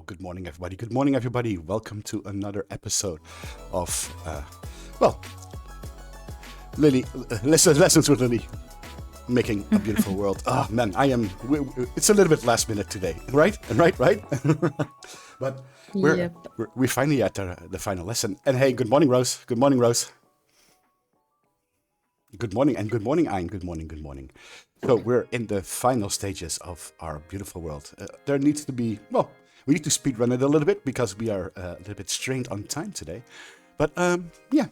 good morning, everybody. Good morning, everybody. Welcome to another episode of, well, Lily, lessons with Lily, making a beautiful world. Ah, man, it's a little bit last minute today, right? Right? But Yep. we're finally at the final lesson. And hey, good morning, Rose. Good morning, Rose. Good morning, and good morning, Ein. Good morning. So we're in the final stages of our beautiful world. There needs to be, we need to speed run it a little bit because we are a little bit strained on time today. But yeah,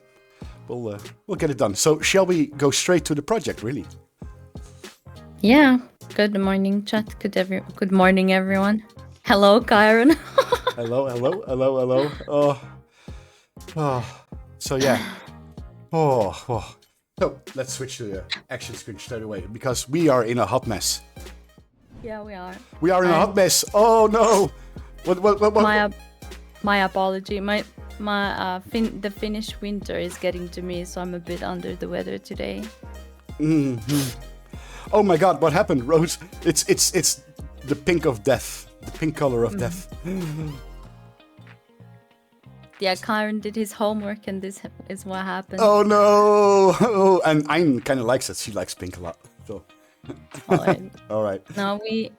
we'll get it done. So shall we go straight to the project, really? Yeah. Good morning, chat. Good morning, everyone. Hello, Kaerun. Hello. So yeah. So let's switch to the action screen straight away because we are in a hot mess. Yeah, we are. We are in a hot mess. Oh no! What? My apology. The Finnish winter is getting to me, so I'm a bit under the weather today. Mm-hmm. Oh my God! What happened, Rose? It's the pink of death. The pink color of death. Yeah, Kaerun did his homework, and this is what happened. Oh no! Oh, and Ein kind of likes it. She likes pink a lot. So. All right. Now we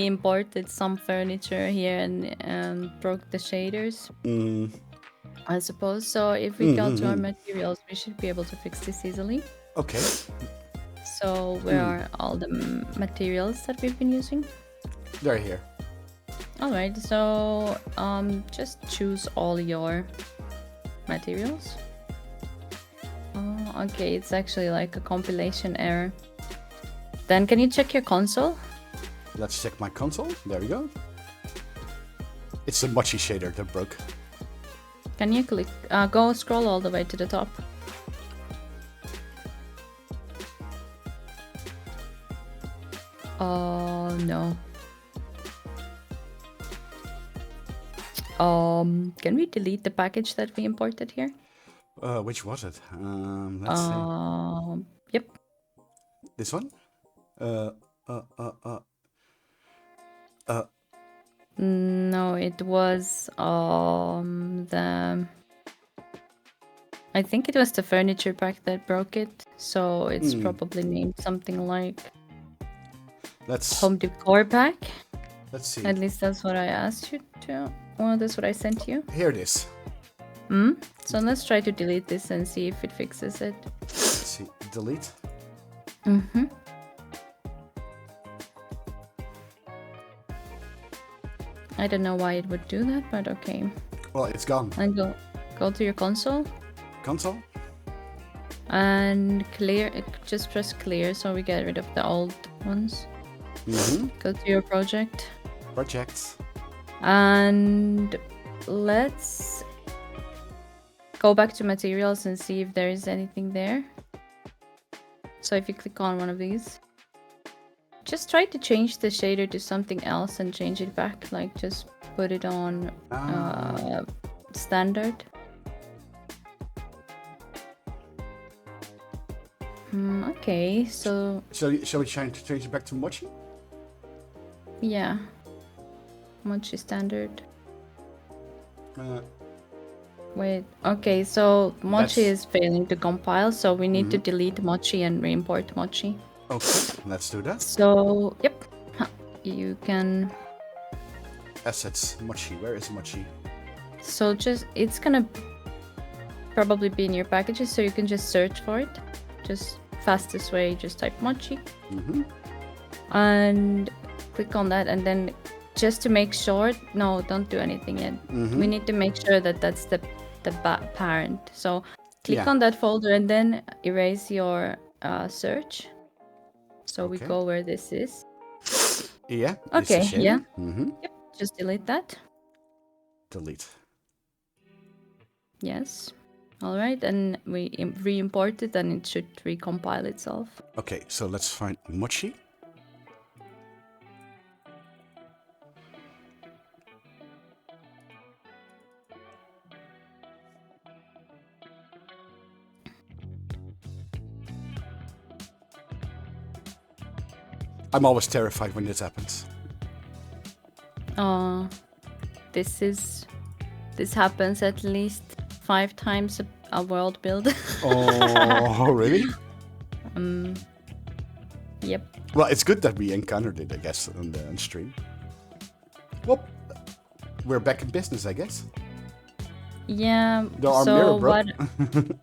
imported some furniture here and broke the shaders. I suppose so. If we go to our materials, we should be able to fix this easily. Okay. So where are all the materials that we've been using? They're here. Alright, so just choose all your materials. Oh, okay, it's actually like a compilation error. Then can you check your console? Let's check my console. There we go. It's the mochi shader that broke. Can you click, go scroll all the way to the top. Oh no. Can we delete the package that we imported here? Which was it? Let's see. Yep. This one? No, it was I think it was the furniture pack that broke it. So it's probably named something like Home Decor Pack. Let's see. At least that's what I asked you to. Well, that's what I sent you. Here it is. So let's try to delete this and see if it fixes it. Let's see. Delete. I don't know why it would do that, but okay. Well, it's gone. And go to your console. Console? And clear. Just press clear so we get rid of the old ones. Go to your project. Projects. And let's go back to materials and see if there is anything there. So if you click on one of these, just try to change the shader to something else and change it back. Like just put it on standard. Okay, so... Shall we change it back to mochi? Yeah. Mochi standard. Wait, okay, so mochi is failing to compile, so we need to delete mochi and re-import mochi. Okay, let's do that. So, yep, you can... Assets, mochi, where is mochi? So it's gonna probably be in your packages, so you can just search for it. Just fastest way, just type mochi. And click on that, and then just to make sure, no, don't do anything yet. We need to make sure that that's the parent. So click on that folder and then erase your search. So we go where this is. Yeah. Okay, yeah. Yep, just delete that. Delete. Yes. All right, and we re-import it and it should recompile itself. Okay, so let's find mochi. I'm always terrified when this happens. this happens at least 5 times a world build. Oh, really? Yep. Well, it's good that we encountered it, I guess, on stream. Well, we're back in business, I guess. Yeah. Though our so mirror broke. what?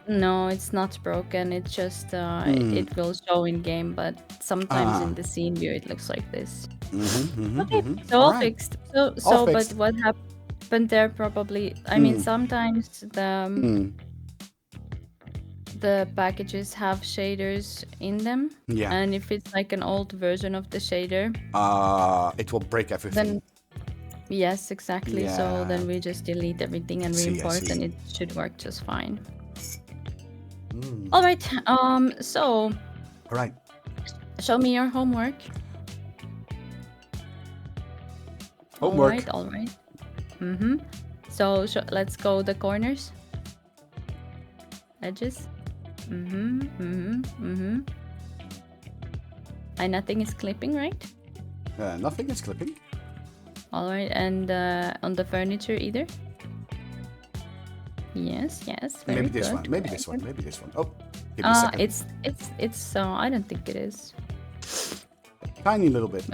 No, it's not broken. It's just it will show in game, but sometimes in the scene view it looks like this. Okay, so all fixed. So fixed. but what happened there probably? I mean, sometimes the packages have shaders in them. Yeah. And if it's like an old version of the shader, It will break everything. then yes, exactly. So Yeah. then we just delete everything and I see. re-import, and it should work just fine. All right. So All right. show me your homework. Homework. All right. So let's go the corners, edges. And nothing is clipping, right? Nothing is clipping. All right, and on the furniture either. Yes. Very Maybe this good. one. Maybe this one. Maybe this one. Oh, give me a second. It's. I don't think it is. Tiny little bit.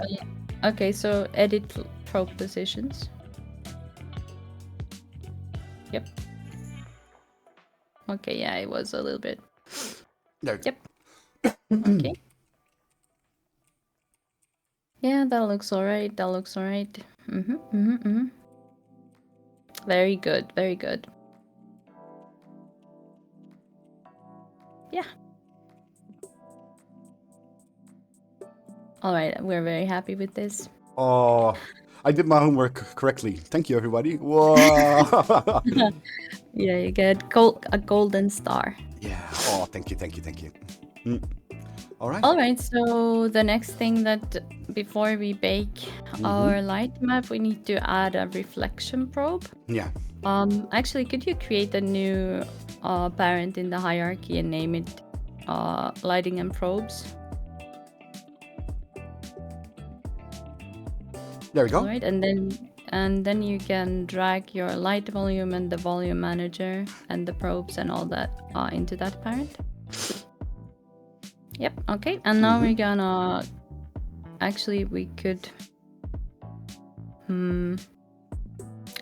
Okay, so edit probe positions. Yep. Okay, yeah, it was a little bit. There. Yep. Okay. Yeah, that looks alright. Very good. Very good. Yeah. All right, we're very happy with this. Oh, I did my homework correctly. Thank you, everybody. Whoa. Yeah, you get a golden star. Yeah. Oh, thank you. All right. All right, so the next thing that before we bake our light map, we need to add a reflection probe. Yeah. Actually, could you create a new parent in the hierarchy and name it lighting and probes? There we go. All right, and then you can drag your light volume and the volume manager and the probes and all that into that parent. Yep. Okay, and now we're gonna. Actually, we could.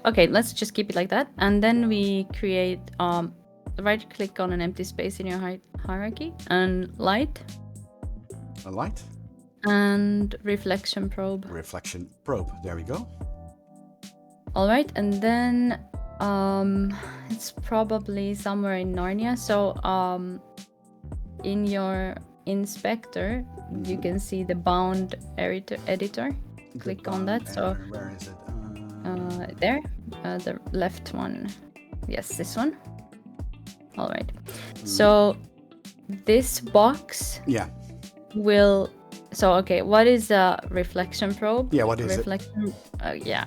Okay, let's just keep it like that, and then we create right-click on an empty space in your hierarchy and light. A light. And reflection probe. Reflection probe. There we go. All right, and then it's probably somewhere in Narnia. So in your inspector, you can see the bound editor. Click on that. So where is it? there, the left one. Yes, this one. All right. So this box. Yeah. Will. So okay, what is a reflection probe? Yeah, what is reflection? Yeah,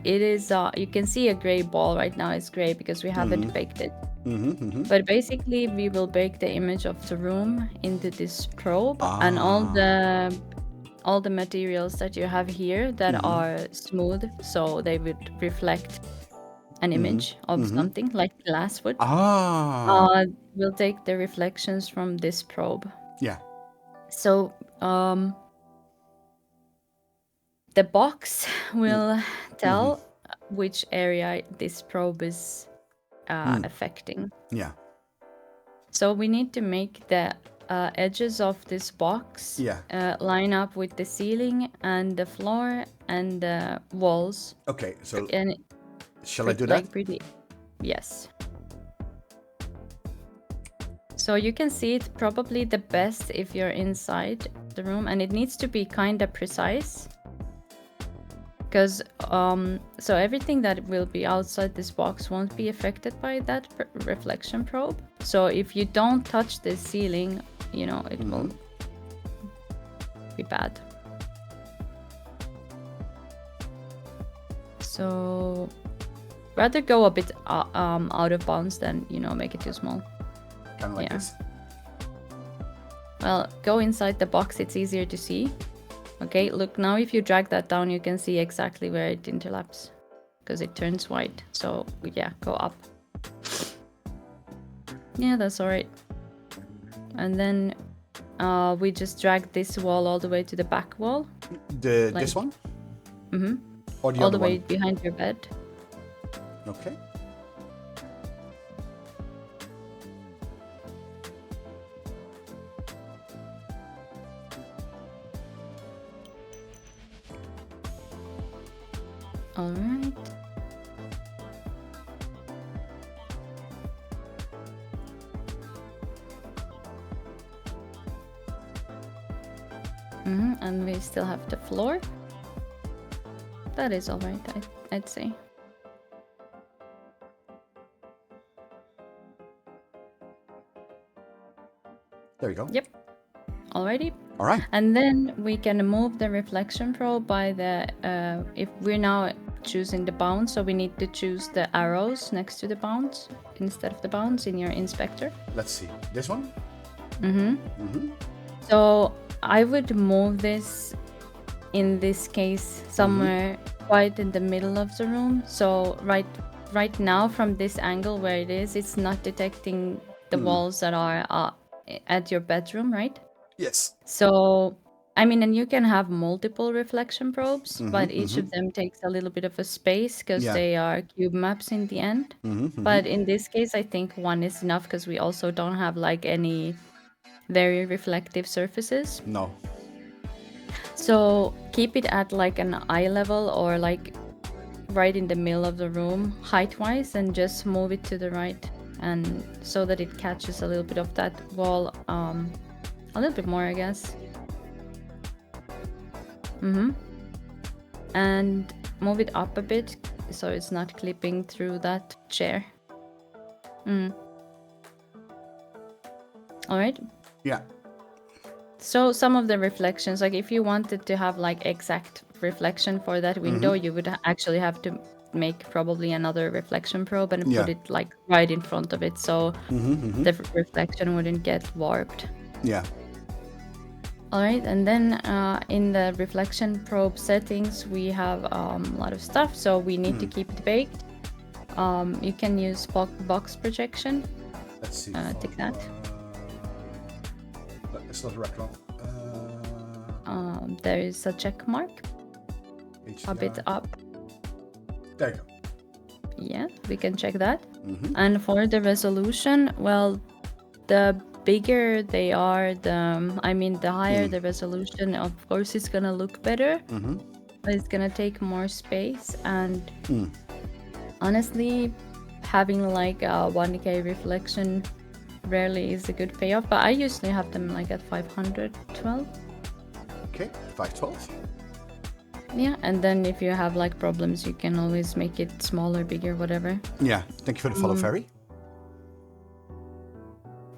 it is. You can see a gray ball right now. It's gray because we haven't baked it. But basically, we will bake the image of the room into this probe, and all the materials that you have here that are smooth, so they would reflect an image of something like glass would. We'll take the reflections from this probe. Yeah. So the box will tell which area this probe is affecting. Yeah. So we need to make the edges of this box line up with the ceiling and the floor and the walls. Okay, so and shall I do that? Yes. So you can see it probably the best if you're inside the room, and it needs to be kind of precise. Because so everything that will be outside this box won't be affected by that reflection probe. So if you don't touch the ceiling, you know, it will be bad. So rather go a bit out of bounds than, you know, make it too small. Kind of like this. Well, go inside the box, it's easier to see. Okay, look, now if you drag that down, you can see exactly where it interlaps. because it turns white. So yeah, go up. Yeah, that's all right. And then we just drag this wall all the way to the back wall. This one? Mm-hmm. Or the All other the way one? behind your bed. Okay. All right. And we still have the floor. That is all right, I'd say. There you go. Yep. Alrighty. All right. And then we can move the reflection probe by the, if we're now choosing the bounds, so we need to choose the arrows next to the bounds instead of the bounds in your inspector. Let's see. This one? So I would move this, in this case, somewhere quite in the middle of the room. So right now from this angle where it is, it's not detecting the walls that are at your bedroom, right? Yes. So, I mean, and you can have multiple reflection probes, but each of them takes a little bit of a space because they are cube maps in the end. But in this case, I think one is enough because we also don't have like any very reflective surfaces. No. So keep it at like an eye level or like right in the middle of the room height-wise, and just move it to the right, and so that it catches a little bit of that wall, a little bit more, I guess. And move it up a bit so it's not clipping through that chair. All right. Yeah. So some of the reflections, like if you wanted to have like exact reflection for that window, you would actually have to make probably another reflection probe and put it like right in front of it, so the reflection wouldn't get warped. Yeah. All right, and then in the reflection probe settings, we have a lot of stuff, so we need to keep it baked. You can use box projection. Let's see. Take that. It's not a retro. There is a check mark HDR. a bit up. There you go. Yeah, we can check that. And for the resolution, well, the bigger they are, the higher the resolution, of course it's gonna look better, but it's gonna take more space. And honestly, having like a 1K reflection rarely is a good payoff, but I usually have them like at 512. Okay, 512. Yeah, and then if you have like problems, you can always make it smaller, bigger, whatever. Yeah, thank you for the follow, Ferry.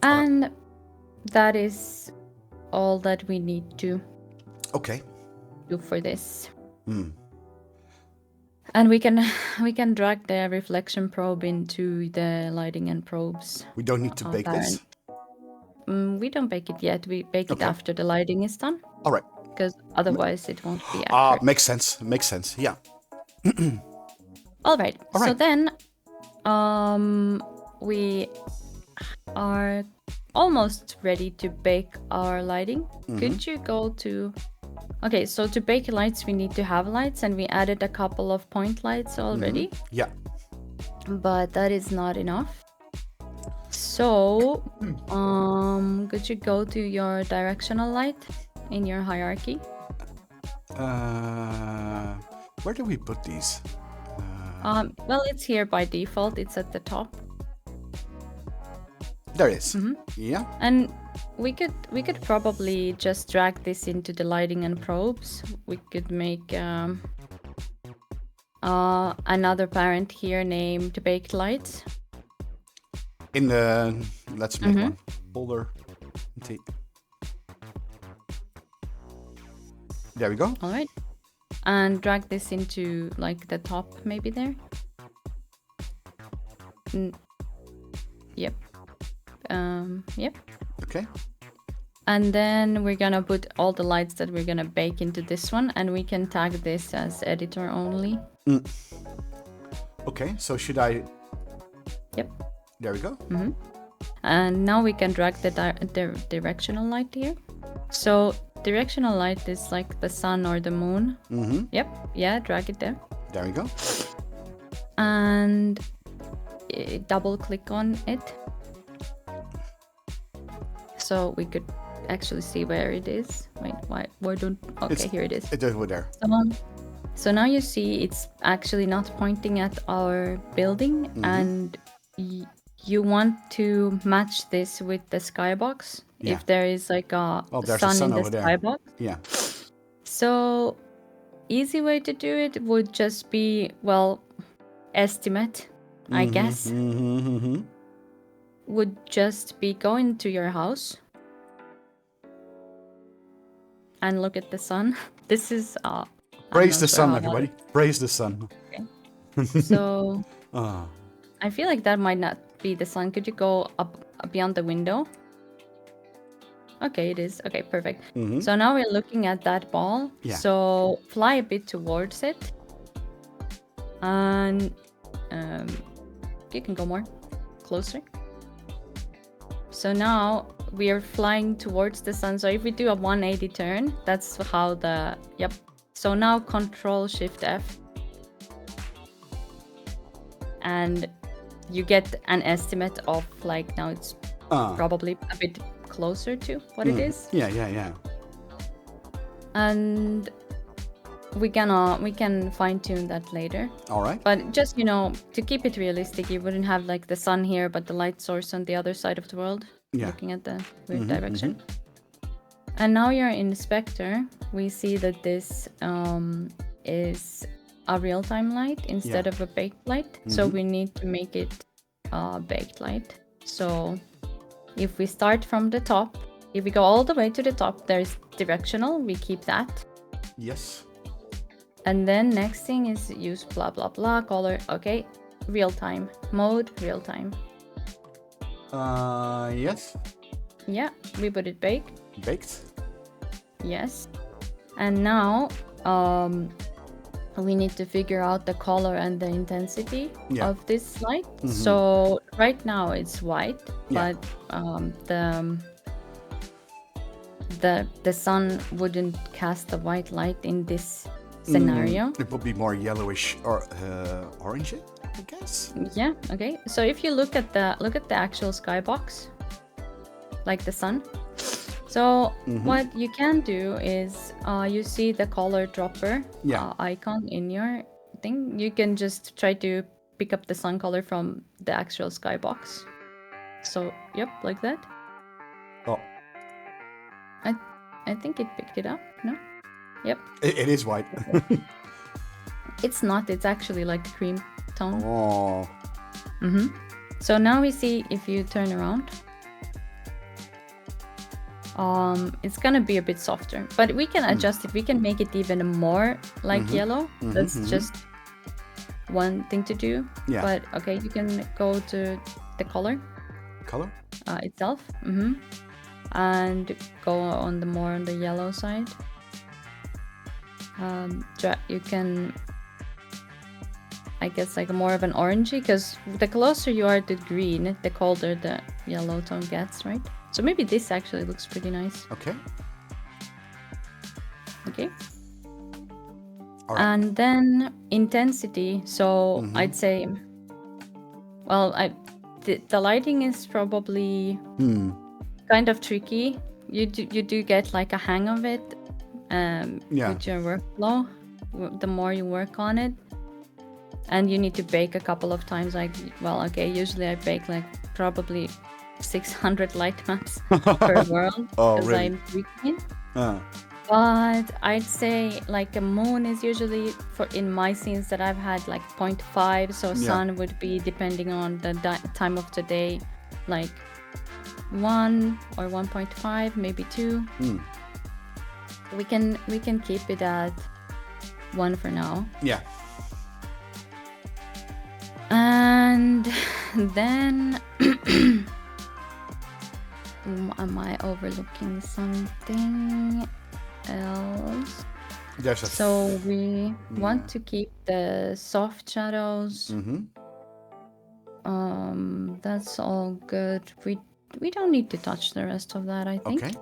And that is all that we need to do for this. And we can drag the reflection probe into the lighting and probes. We don't need to bake this? We don't bake it yet. We bake it after the lighting is done. All right. Because otherwise it won't be accurate. Makes sense. Makes sense. Yeah. All right. So then we are almost ready to bake our lighting. Could you go to... Okay, so to bake lights, we need to have lights, and we added a couple of point lights already. Yeah. But that is not enough. So, could you go to your directional light in your hierarchy? Where do we put these? Well, it's here by default. It's at the top. There it is. Yeah. And we could probably just drag this into the lighting and probes. We could make another parent here named baked lights. In the let's make one folder. There we go. All right, and drag this into like the top, maybe there. Yep. Yep. Okay. And then we're gonna put all the lights that we're gonna bake into this one, and we can tag this as editor only. Okay, so should I... Yep. There we go. And now we can drag the directional light here. So directional light is like the sun or the moon. Yep. Yeah, drag it there. There we go. And double click on it. So we could actually see where it is. Wait, why don't... Okay, here it is. It's over there. So now you see it's actually not pointing at our building, and you want to match this with the skybox. Yeah. If there is like a there's a sun sun in the over there. skybox. Yeah. So easy way to do it would just be, well, estimate, I guess. Would just be go into your house and look at the sun. This is Praise the sun, everybody. Praise the sun. Okay. So I feel like that might not be the sun. Could you go up beyond the window? Okay, it is. Okay, perfect. So now we're looking at that ball. Yeah. So fly a bit towards it. And you can go more closer. So now we are flying towards the sun. So if we do a 180 turn, that's how the... Yep. So now Control Shift F. And you get an estimate of like, now it's probably a bit closer to what it is. Yeah. And we can fine tune that later. All right. But just, to keep it realistic, you wouldn't have like the sun here, but the light source on the other side of the world, looking at the weird direction. And now you're in Inspector. We see that this is a real-time light instead of a baked light. So we need to make it a baked light. So if we start from the top, if we go all the way to the top, there's directional. We keep that. Yes. And then next thing is use blah, blah, blah, color. Okay, real-time. Mode, real-time. Yes. Yeah, we put it baked. Baked. Yes. And now we need to figure out the color and the intensity of this light. So right now it's white, but the sun wouldn't cast the white light in this scenario. It would be more yellowish or orangey, I guess. Yeah. Okay. So if you look at the actual skybox, like the sun. So what you can do is you see the color dropper icon in your thing. You can just try to pick up the sun color from the actual skybox. So yep, like that. Oh. I think it picked it up. No. Yep. It is white. It's not. It's actually like cream tone. Oh. So now we see if you turn around. It's gonna be a bit softer, but we can adjust it. We can make it even more like yellow. That's just one thing to do. Yeah. But okay, you can go to the color itself, and go on the more on the yellow side. You can, I guess, like more of an orangey, because the closer you are to green, the colder the yellow tone gets, right? So maybe this actually looks pretty nice. Okay. Okay. All right. And then intensity. So I'd say, well, the lighting is probably kind of tricky. You do get like a hang of it with your workflow. The more you work on it, and you need to bake a couple of times. Like, well, okay, usually I bake like probably 600 light maps per world because really? I'm tweaking it. But I'd say like a moon is usually, for in my scenes that I've had, like 0.5. So sun would be, depending on the time of the day, like 1 or 1.5, maybe 2. We can keep it at 1 for now. Yeah. And then am I overlooking something else? There's a. So we want to keep the soft shadows. Mm-hmm. That's all good. We don't need to touch the rest of that, I think. Okay.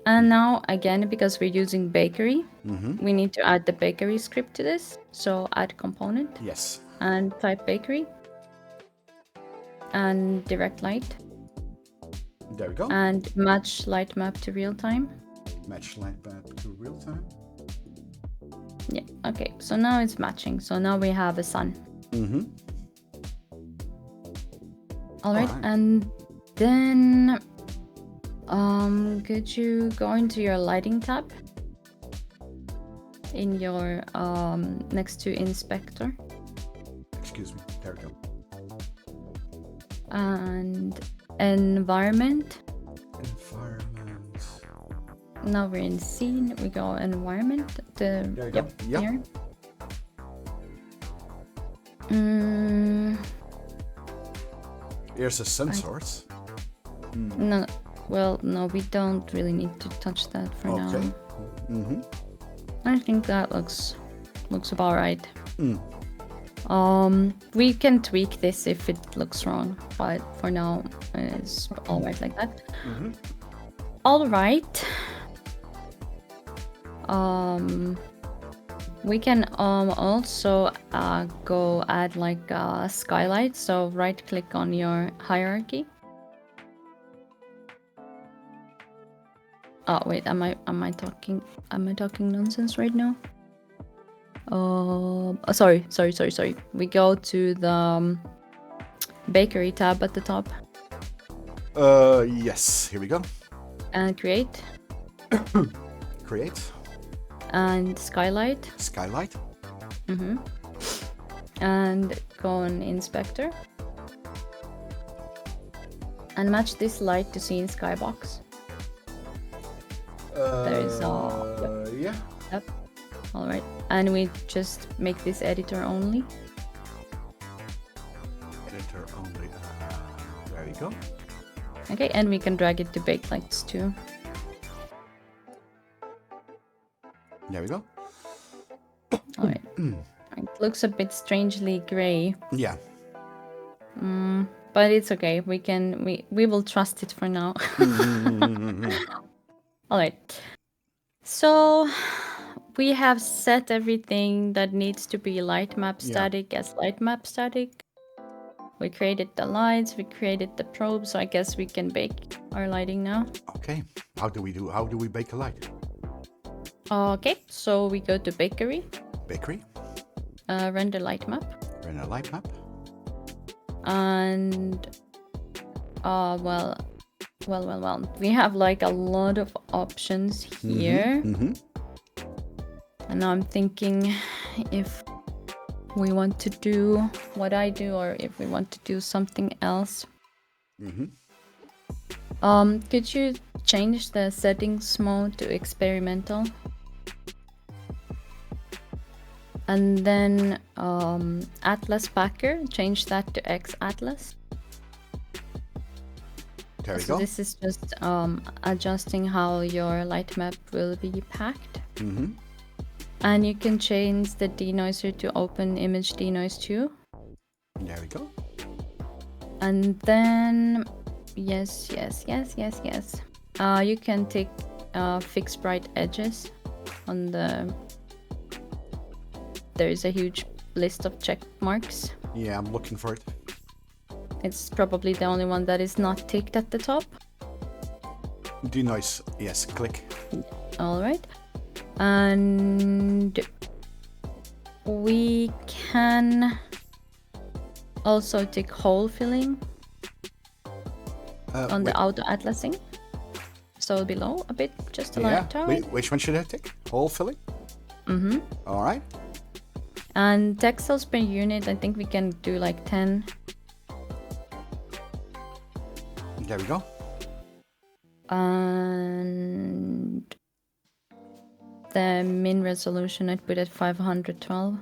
And now again, because we're using bakery, Mm-hmm. we need to add the bakery script to this. So add component Yes. and type bakery and direct light There we go. and match light map to real time. Match light map to real time. Yeah, okay, so now it's matching. So now we have a sun. Mm-hmm. All right, Alright. and then could you go into your lighting tab in your next to inspector Excuse me. There we go. and environment. Environment. Now we're in scene. We go environment. There you go. Yep. Here. Mm, Here's a sun source. no, well, no, we don't really need to touch that for Okay. now. Mm-hmm. I think that looks about right. Mm. We can tweak this if it looks wrong, but for now it's all right like that. Mm-hmm. All right. We can also go add like a skylight. So right click on your hierarchy. Oh wait, am I talking nonsense right now? Sorry. We go to the bakery tab at the top Yes. Here we go. and create Create. and skylight. Skylight. And go on inspector and match this light to scene skybox. There is Yeah. Yep. All right, and we just make this editor only. Editor only. There we go. Okay, and we can drag it to bake lights too. There we go. All right. It looks a bit strangely gray, Yeah. but it's okay. We will trust it for now. All right. So we have set everything that needs to be light map static as light map static. We created the lights, we created the probe, so I guess we can bake our lighting now. Okay. How do we bake a light? Okay, so we go to bakery, Bakery. render light map, Render light map. and well, we have like a lot of options here. Mm-hmm. And now I'm thinking if we want to do what I do or if we want to do something else. Could you change the settings mode to experimental? And then Atlas Packer, change that to X Atlas. There we So go. this is just adjusting how your light map will be packed. And you can change the denoiser to open image denoise too. There we go. And then yes. You can take fix bright edges on the. There is a huge list of check marks. Yeah, I'm looking for it. It's probably the only one that is not ticked at the top. Denoise. Yes. Click. All right. And we can also tick hole filling on the auto atlasing. So below a bit, just a Yeah. light. Which one should I tick? Hole filling. All right. And textiles per unit, I think we can do like 10. There we go. And the min resolution I put at 512.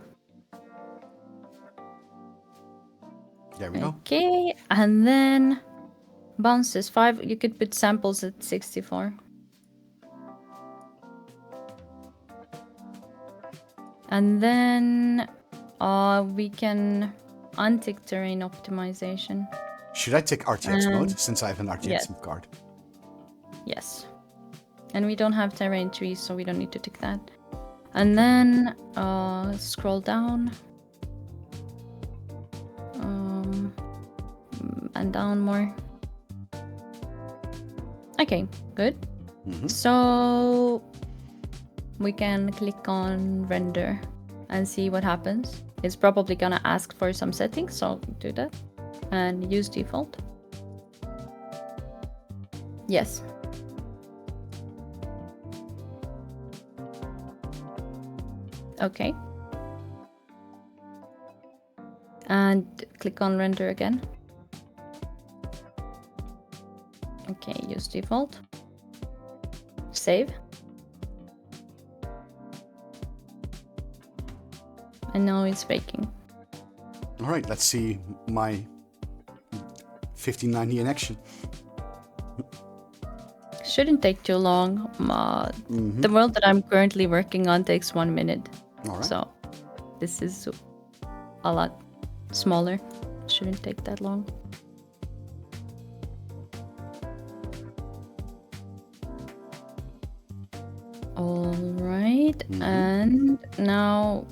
There we go. Okay, and then bounces 5. You could put samples at 64. And then we can untick terrain optimization. Should I take RTX mode And since I have an RTX yes. card? Yes. And we don't have terrain trees, so we don't need to tick that. And then scroll down. And down more. Okay, good. So we can click on render and see what happens. It's probably gonna ask for some settings, so do that. And use default. Yes. Okay. And click on render again. Okay, use default. Save. And now it's baking. All right, let's see my 1590 in action. Shouldn't take too long. The world that I'm currently working on takes 1 minute. All right. So this is a lot smaller. Shouldn't take that long. All right, and now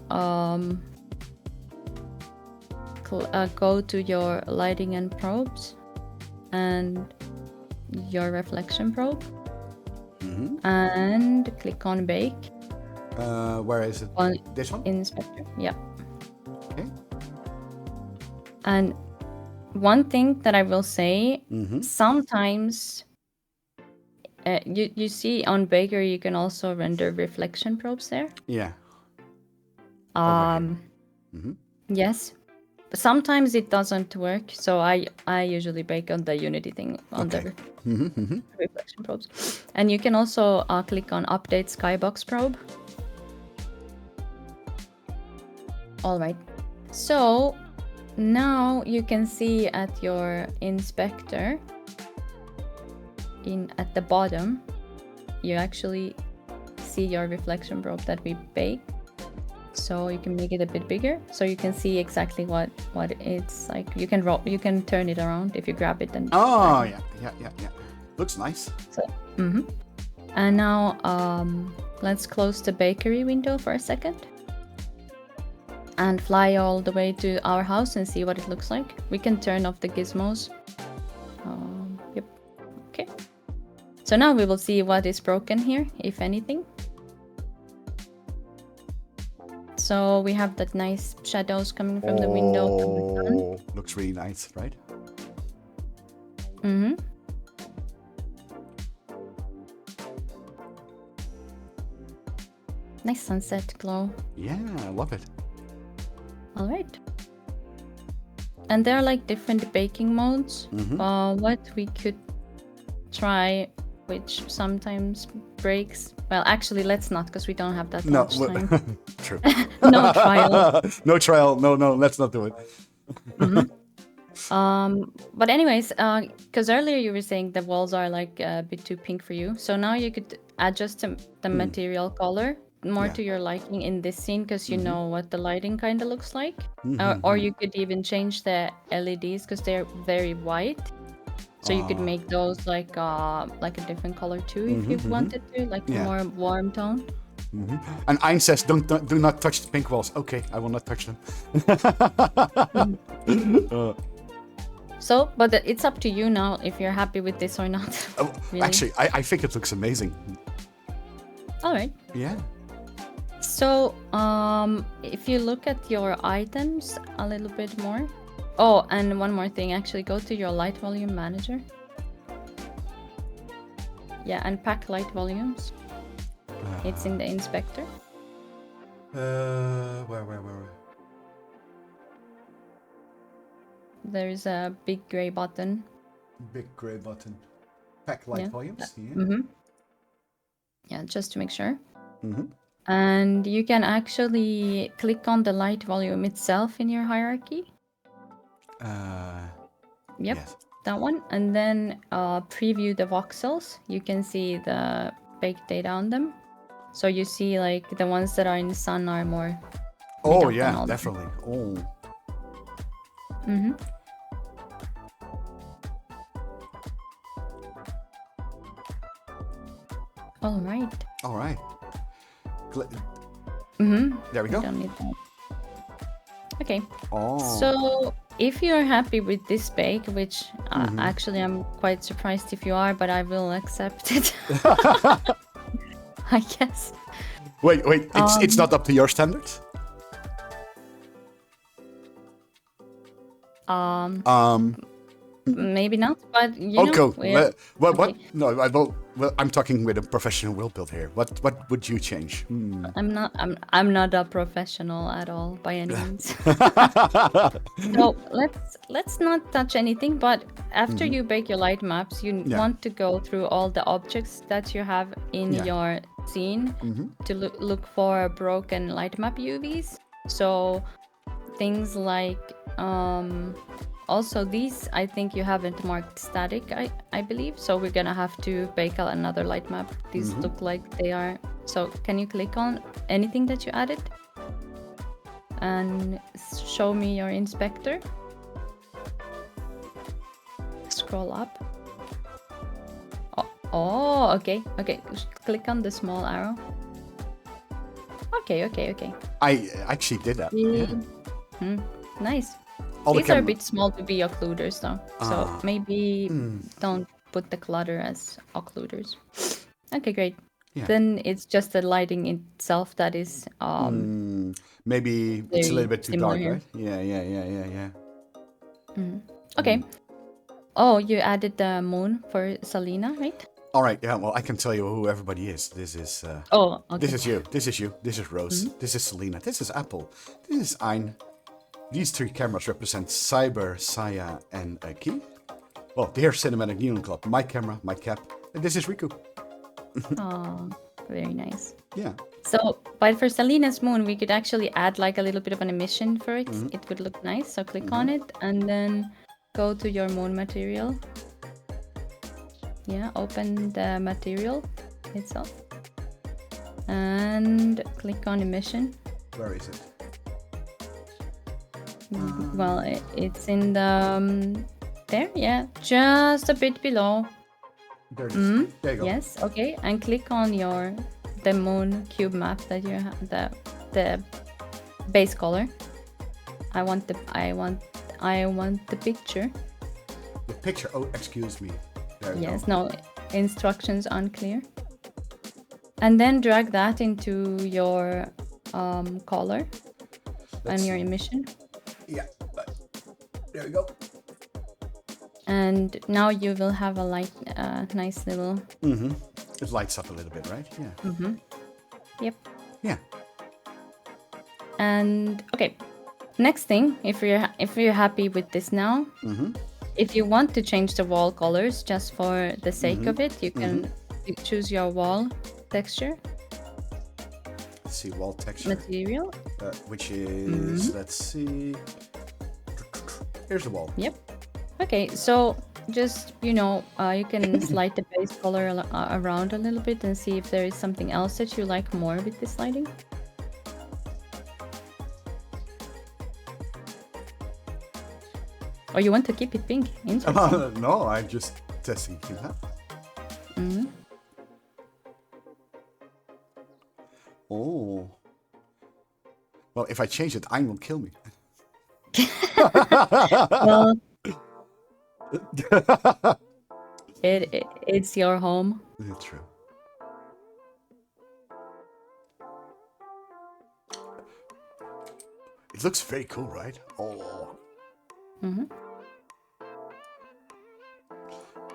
go to your lighting and probes and your reflection probe and click on bake. Where is it? On This one? inspector. Yeah. Okay. And one thing that I will say, sometimes you see on Baker you can also render reflection probes there. Yeah. Yes. But sometimes it doesn't work, so I usually bake on the Unity thing on the reflection probes. And you can also click on update skybox probe. All right. So now you can see at your inspector at the bottom, you actually see your reflection probe that we baked. So you can make it a bit bigger, so you can see exactly what it's like. You can turn it around if you grab it and. Oh yeah. Looks nice. So, and now let's close the bakery window for a second and fly all the way to our house and see what it looks like. We can turn off the gizmos. Yep. Okay. So now we will see what is broken here, if anything. So we have that nice shadows coming from the window. From the sun. Looks really nice, right? Nice sunset glow. Yeah, I love it. All right. And there are like different baking modes. What we could try, which sometimes breaks. Well, actually, let's not, because we don't have that much time. True. No trial. No trial. No, let's not do it. But anyways, because earlier you were saying the walls are like a bit too pink for you. So now you could adjust the material color more to your liking in this scene, because you know what the lighting kind of looks like. Or you could even change the LEDs because they're very white. So you could make those like a different color too if you wanted to, like more warm tone. And Ein says, do not touch the pink walls. Okay, I will not touch them. So, but it's up to you now if you're happy with this or not. Really. Actually, I think it looks amazing. All right. Yeah. So, if you look at your items a little bit more. Oh, and one more thing, actually go to your light volume manager. Yeah, and pack light volumes. It's in the inspector. Where? There is a big gray button. Big gray button. Pack light volumes. Yeah, just to make sure. And you can actually click on the light volume itself in your hierarchy. Yep, yes. That one. And then preview the voxels. You can see the baked data on them. So you see, like, the ones that are in the sun are more lit Oh up than yeah, all the definitely. Oh, Mm-hmm. All right. all right. Mm-hmm. There we We go. don't need that. Okay. Oh. So if you're happy with this bake, which actually I'm quite surprised if you are, but I will accept it. I guess. Wait. It's not up to your standards. Maybe not, but you Oh, know, cool. we're What? okay. No, I will. Well, I'm talking with a professional will build here. What would you change? I'm not a professional at all by any means. So let's not touch anything, but after you bake your light maps, you Yeah. want to go through all the objects that you have in Yeah. your scene to look for broken light map UVs. So things like also these I think you haven't marked static, I believe. So we're gonna have to bake out another light map. These look like they are. So can you click on anything that you added? And show me your inspector. Scroll up. Oh, okay. Click on the small arrow. Okay. I actually did that. Yeah. Nice. All These the are a bit small to be occluders though. So maybe don't put the clutter as occluders. Okay, great. Yeah. Then it's just the lighting itself that is Maybe it's a very little bit too similar dark, here. right? Yeah. Okay. Oh, you added the moon for Selena, right? All right. Yeah. Well, I can tell you who everybody is. This is. Oh, okay. This is you. This is you. This is Rose. This is Selena. This is Apple. This is Ein. These three cameras represent Cyber, Saya, and Key. Well, dear Cinematic Neon Club, my camera, my cap, and this is Riku. Oh, very nice. Yeah. So, but for Selena's moon, we could actually add like a little bit of an emission for it. It would look nice. So click on it and then go to your moon material. Yeah, open the material itself. And click on emission. Where is it? Well, it's in the... there, yeah. Just a bit below. There it is. There you go. Yes, okay. And click on the moon cube map that you have, the base color. I want the picture. The picture. Oh, excuse me. There you Yes, go. no, instructions unclear. And then drag that into your color and your emission. Yeah. There you go. And now you will have a nice little... It lights up a little bit, right? Yeah. Yep. Yeah. And okay, next thing, if you're happy with this now, if you want to change the wall colors just for the sake of it, you can choose your wall texture. Let's see, wall texture. Material. Which is, let's see. Here's the wall. Yep. Okay, so just, you can slide the base color around a little bit and see if there is something else that you like more with this lighting. Or you want to keep it pink? Interesting. No, I'm just testing things out. Oh. Well, if I change it, Ein will kill me. Well, it's your home. It's true. It looks very cool, right? Oh.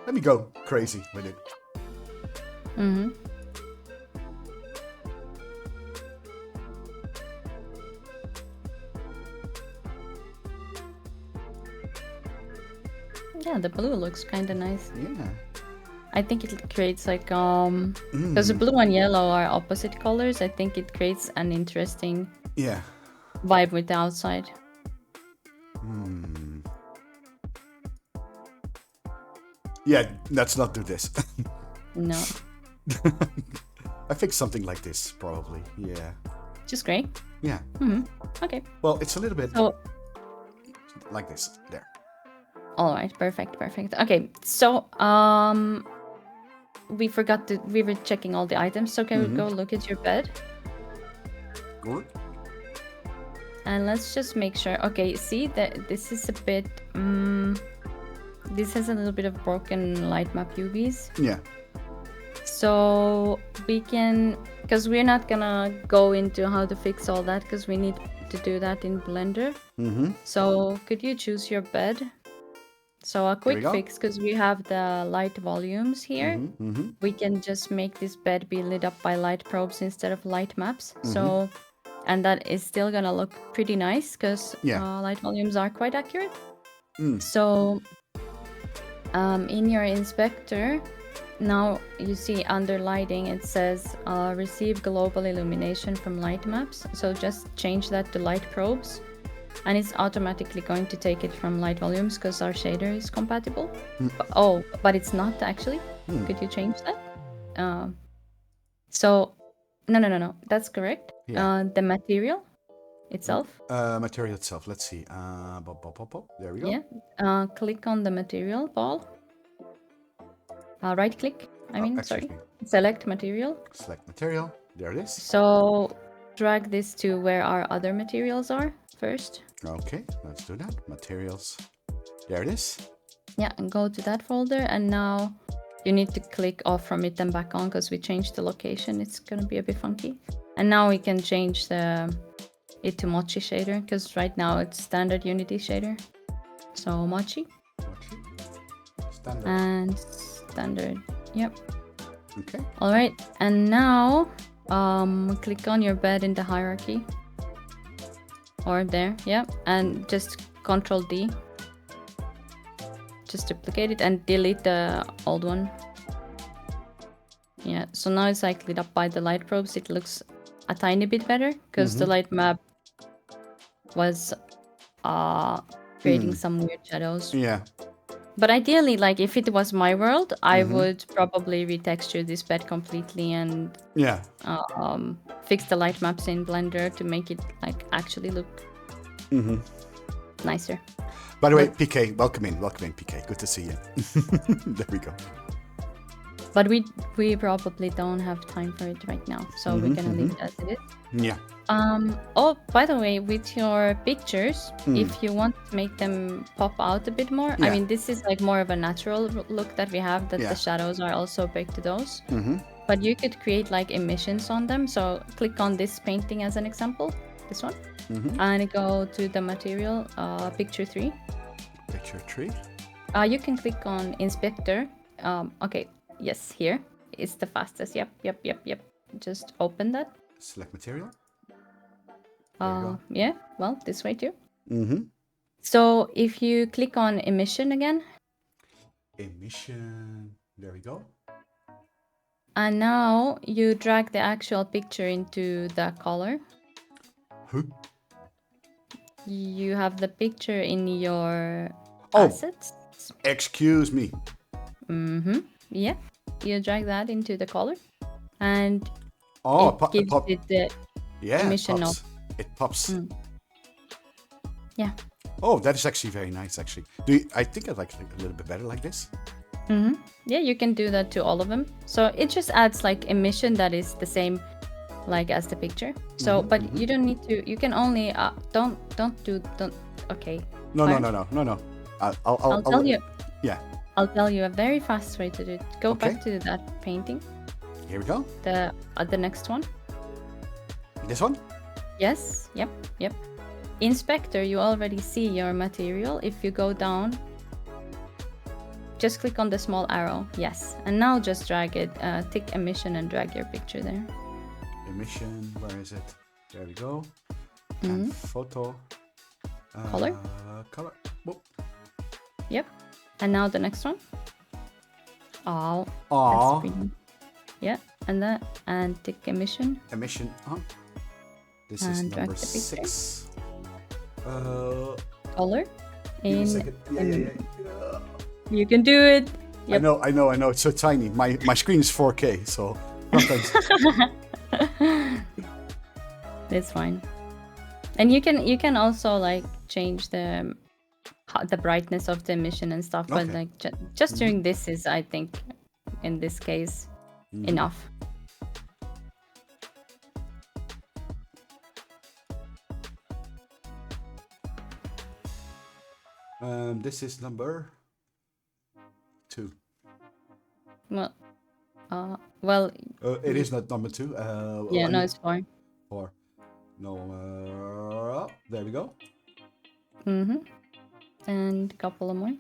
Let me go crazy with it. Yeah, the blue looks kind of nice. Yeah. I think it creates like because the blue and yellow are opposite colors. I think it creates an interesting vibe with the outside. Yeah, let's not do this. No. I think something like this, probably. Yeah. Just gray. Yeah. Okay. Well, it's a little bit So, like this. There. all right. Perfect. Okay. So, we were checking all the items. So can we go look at your bed? Good. And let's just make sure. Okay, see that this is a bit. This has a little bit of broken light map UVs. Yeah. So we can, because we're not gonna go into how to fix all that, because we need to do that in Blender. So could you choose your bed? So a quick fix, because we have the light volumes here. We can just make this bed be lit up by light probes instead of light maps. So, and that is still gonna look pretty nice, because light volumes are quite accurate. So in your inspector, now you see under lighting it says receive global illumination from light maps. So just change that to light probes, and it's automatically going to take it from light volumes because our shader is compatible. But it's not actually. Could you change that? So no, that's correct. The material itself. Material itself. Let's see. There we go. Yeah. Click on the material ball. Right click. Sorry. Select material. Select material. There it is. So drag this to where our other materials are first. Okay, let's do that. Materials. There it is. Yeah, and go to that folder, and now you need to click off from it and back on because we changed the location. It's gonna be a bit funky. And now we can change it to Mochi shader, because right now it's standard Unity shader. So Mochi. Standard. And standard. Yep. Okay. All right. And now click on your bed in the hierarchy. Or there. Yeah. And just Control D. Just duplicate it and delete the old one. Yeah. So now it's like lit up by the light probes. It looks a tiny bit better because the light map was creating some weird shadows. Yeah. But ideally, like if it was my world, I would probably retexture this bed completely and fix the light maps in Blender to make it like actually look nicer. By the way, PK, welcome in, PK. Good to see you. There we go. But we probably don't have time for it right now, so we're gonna leave it as it is. Yeah. Oh, by the way, with your pictures, if you want to make them pop out a bit more, I mean, this is like more of a natural look that we have, that the shadows are also baked to those. But you could create like emissions on them. So click on this painting as an example, this one, and go to the material, picture 3. Picture 3. You can click on inspector. Okay, yes, here. It's the fastest. Yep. Just open that. Select material. Yeah, well, this way too. So if you click on emission again. Emission. There we go. And now you drag the actual picture into the color. You have the picture in your assets. Excuse me. Yeah. You drag that into the color. And it gives it the emission of. It pops. Yeah. Oh, that is actually very nice, actually. I think I like it a little bit better like this. Yeah, you can do that to all of them. So it just adds like emission that is the same like as the picture. So, but you don't need to. You can only don't. Okay. No. I'll tell you. Yeah. I'll tell you a very fast way to do it. Go back to that painting. Here we go. The next one. This one? Yes. Yep. Inspector, you already see your material. If you go down, just click on the small arrow. Yes. And now just drag it, tick emission and drag your picture there. Emission, where is it? There we go. And photo. Color. Whoop. Yep. And now the next one. Oh. Yeah. And tick emission. Emission. This is number 6. Color. Yeah. You can do it. Yep. I know. It's so tiny. My screen is 4K, so Sometimes. It's fine. And you can also like change the brightness of the emission and stuff, but Okay. like just doing this is, I think, in this case, enough. This is number 2. Well, It is not number 2. yeah, no, it's 4. 4. No, there we go. And a couple of more.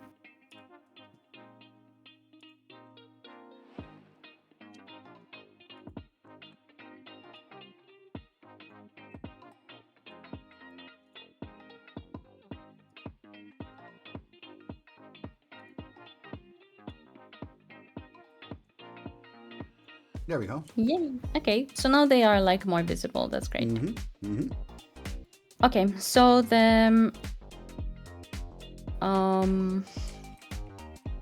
There we go. Yeah. Okay. So now they are like more visible. That's great. Okay. So the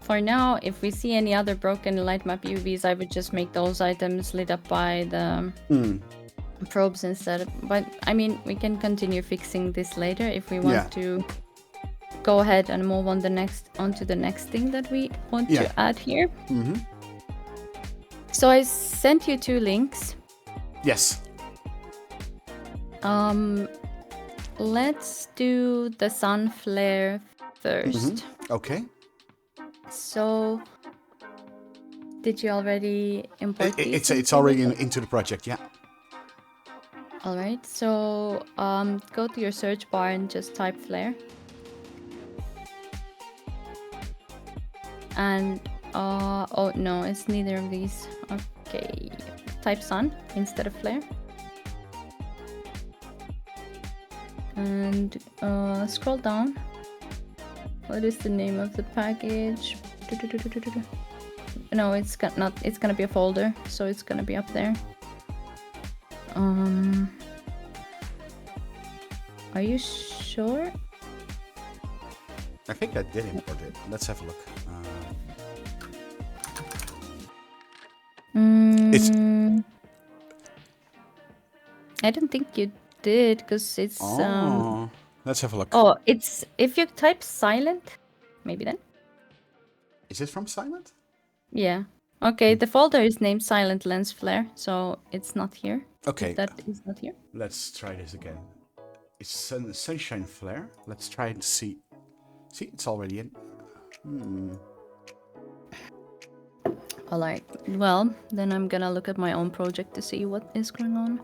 for now, if we see any other broken light map UVs, I would just make those items lit up by the probes instead. But I mean, we can continue fixing this later if we want to go ahead and move on onto the next thing that we want to add here. So I sent you 2 links. Yes. Let's do the sun flare first. Okay. So, did you already import these? It's already into the project, yeah. All right. So, go to your search bar and just type flare. And oh no, it's neither of these. Okay, type sun instead of flare. And scroll down. What is the name of the package? No, it's not. It's gonna be a folder, so it's gonna be up there. Are you sure? I think I did import it. Let's have a look. It's. I don't think you did, because it's. Let's have a look. Oh, it's if you type silent, maybe then. Is it from Silent? Yeah. Okay, the folder is named Silent Lens Flare, so it's not here. Okay. That is not here. Let's try this again. It's Sunshine Flare. Let's try and see. See, it's already in. Alright, well, then I'm gonna look at my own project to see what is going on.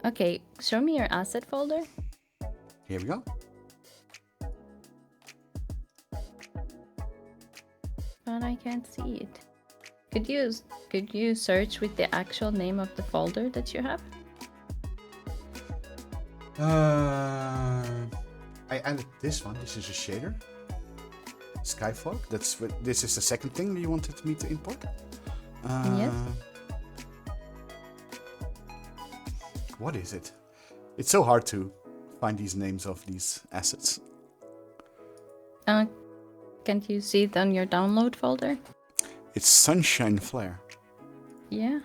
Okay, show me your asset folder. Here we go. But I can't see it. Could you search with the actual name of the folder that you have? I added this one. This is a shader. Skyfog. This is the second thing you wanted me to import. Yes. What is it? It's so hard to find these names of these assets. Can't you see it on your download folder? It's Sunshine Flare. Yeah.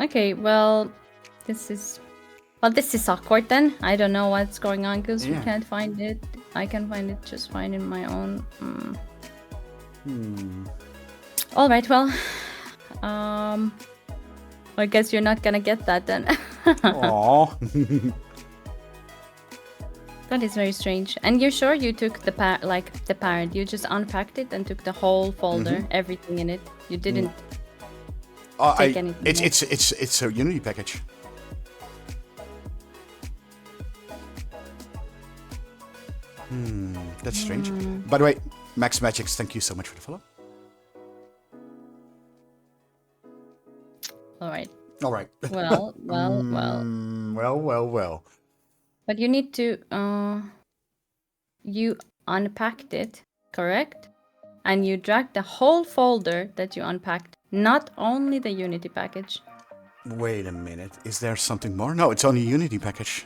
Okay, well, this is awkward then. I don't know what's going on because we can't find it. I can find it just fine in my own. All right, well, I guess you're not gonna get that then. Aww. That is very strange. And you're sure you took the parent? You just unpacked it and took the whole folder, everything in it. You didn't take anything. It's a Unity package. That's strange. By the way, Max Magics, thank you so much for the follow. All right. All right. Well. Well. But you need to, you unpacked it, correct? And you dragged the whole folder that you unpacked, not only the Unity package. Wait a minute. Is there something more? No, it's only a Unity package.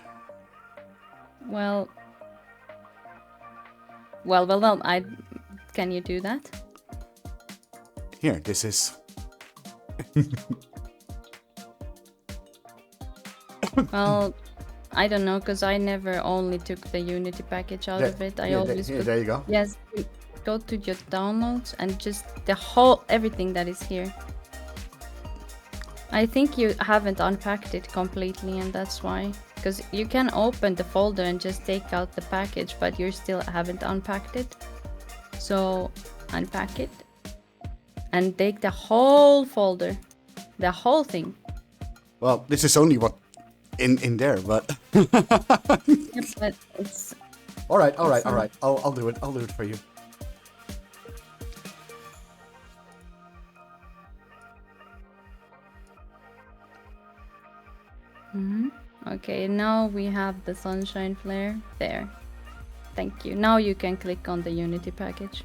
Well, can you do that? Here, this is... Well, I don't know, because I never only took the Unity package out of it. I always here, put... there you go. Yes, you go to your downloads and just everything that is here. I think you haven't unpacked it completely, and that's why. Because you can open the folder and just take out the package, but you still haven't unpacked it. So unpack it and take the whole folder, the whole thing. Well, this is only what in there, but... Yep, but it's... all right. I'll do it. I'll do it for you. Okay, now we have the sunshine flare there. Thank you. Now you can click on the Unity package.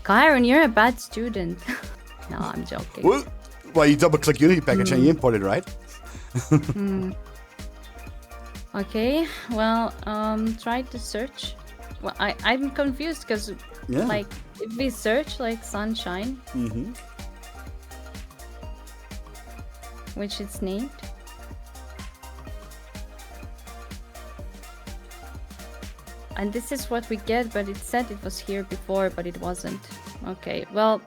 Kaerun, you're a bad student. No, I'm joking. What? Well, you double-click Unity package and you import it, right? Okay, well, try to search. Well, I'm confused because, like, if we search, like, sunshine, which it's named, and this is what we get, but it said it was here before, but it wasn't. Okay, well...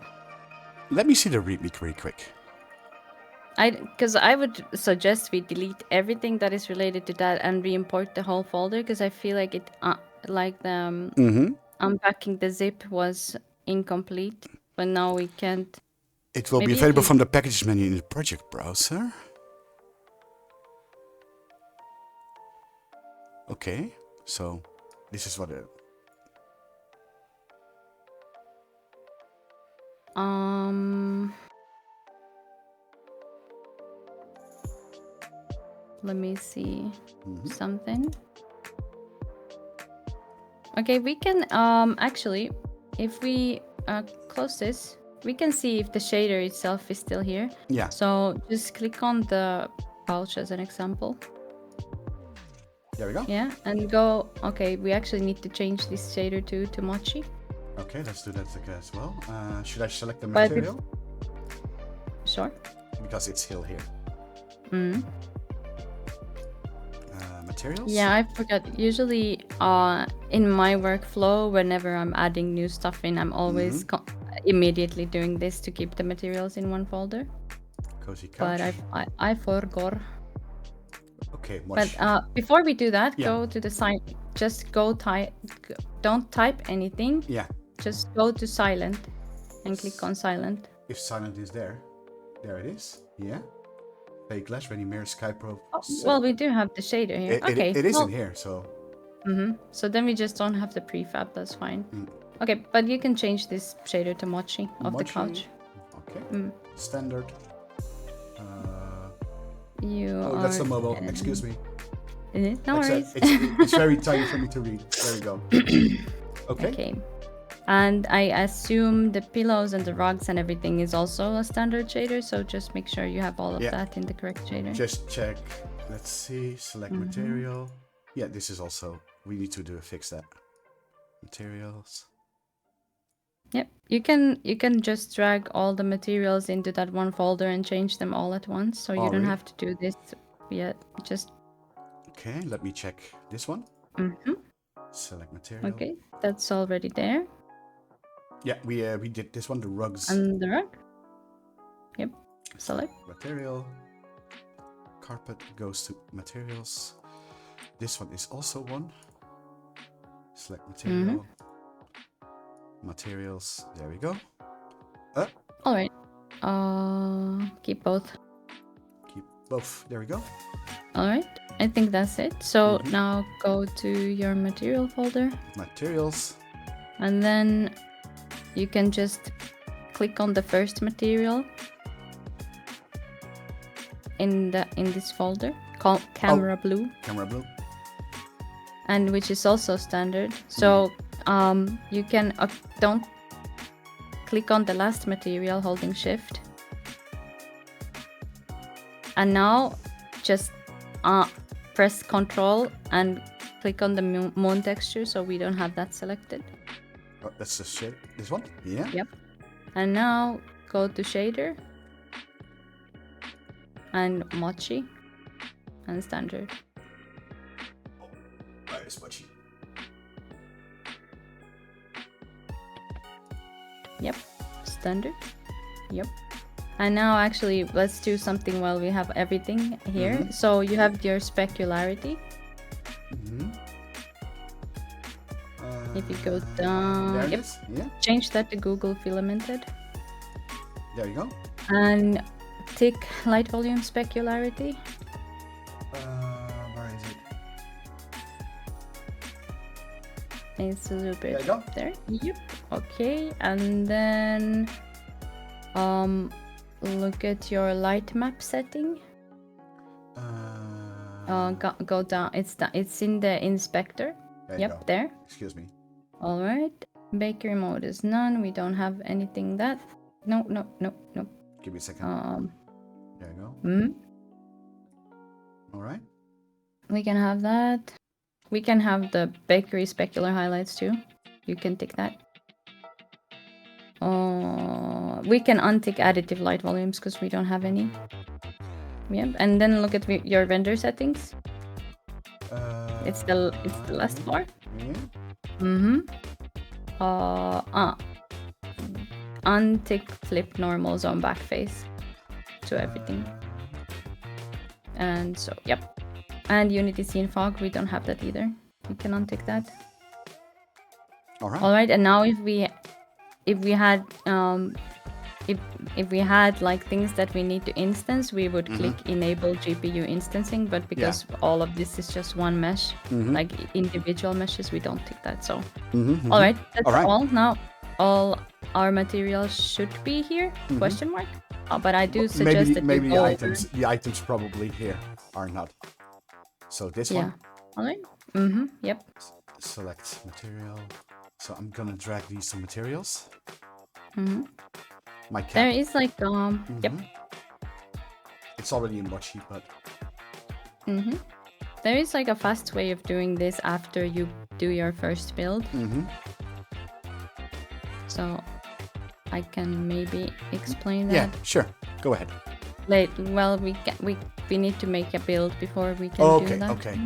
Let me see the README really quick. Because I would suggest we delete everything that is related to that and re-import the whole folder, because I feel like it, like the unpacking the zip was incomplete, but now we can't. It will be available from the packages menu in the project browser. Okay, so this is what it... Let me see something. Okay, we can actually, if we close this, we can see if the shader itself is still here. Yeah. So just click on the pouch as an example. There we go. Yeah, and go. Okay, we actually need to change this shader to Mochi. Okay, let's do that as well. Should I select the material? Sure. Because it's still here. Materials? Yeah, I forgot. Usually, in my workflow, whenever I'm adding new stuff in, I'm always immediately doing this to keep the materials in one folder. Cozy couch. But I forgot. Okay, but before we do that, go to the site. Just go type. Don't type anything. Yeah. Just go to silent and click on silent. If silent is there it is. Yeah. Fake glass, ready mirror, Sky Pro. Oh, well, we do have the shader here. It is in here, so. So then we just don't have the prefab. That's fine. Okay, but you can change this shader to Mochi of the couch. Okay. Standard. That's the mobile. Excuse me. No worries. It's very tiny for me to read. There we go. Okay. And I assume the pillows and the rugs and everything is also a standard shader, so just make sure you have all of that in the correct shader. Just check. Let's see. Select material. Yeah, this is also... We need to fix that. Materials. Yep. You can just drag all the materials into that one folder and change them all at once, so you don't have to do this yet. Just... Okay, let me check this one. Select material. Okay, that's already there. Yeah, we did this one, the rugs. And the rug? Yep. Select. Material. Carpet goes to materials. This one is also one. Select material. Materials. There we go. Alright. Keep both. Keep both. There we go. Alright. I think that's it. So now go to your material folder. Materials. And then you can just click on the first material in this folder called camera blue. Camera blue. And which is also standard. So you can don't click on the last material holding shift. And now just press Control and click on the moon texture, so we don't have that selected. Oh, that's the shade. This one? Yeah. Yep. And now go to shader and mochi and standard. Where is Mochi? Yep. Standard. Yep. And now actually let's do something while we have everything here. So you have your specularity. If you go down, there it is. Yeah. change that to Google Filamented. There you go. And tick light volume specularity. Where is it? It's a little bit There you go. there. Yep. Okay. And then look at your light map setting. Go down. It's in the inspector. There you Yep, go. there. Excuse me. All right. Bakery mode is none. We don't have anything that. No. Give me a second. There you go. All right. We can have that. We can have the bakery specular highlights too. You can tick that. We can untick additive light volumes because we don't have any. Yep. And then look at your render settings. It's the last bar. Yeah. Untick flip normal zone back face to everything. And so, yep. And Unity Scene Fog, we don't have that either. We can untick that. All right. All right. And now if we had if we had like things that we need to instance, we would click enable GPU instancing, but because all of this is just one mesh, like individual meshes, we don't tick that. So all right, that's all. Now all our materials should be here, question mark. But I do suggest that maybe you go the items probably here are not. So this one. All right. Yep. Select material. So I'm gonna drag these some materials. My cap. There is like yep. It's already in Mochi, but there is like a fast way of doing this after you do your first build. So I can maybe explain that. Yeah, sure. Go ahead. Well, we need to make a build before we can do that. Okay.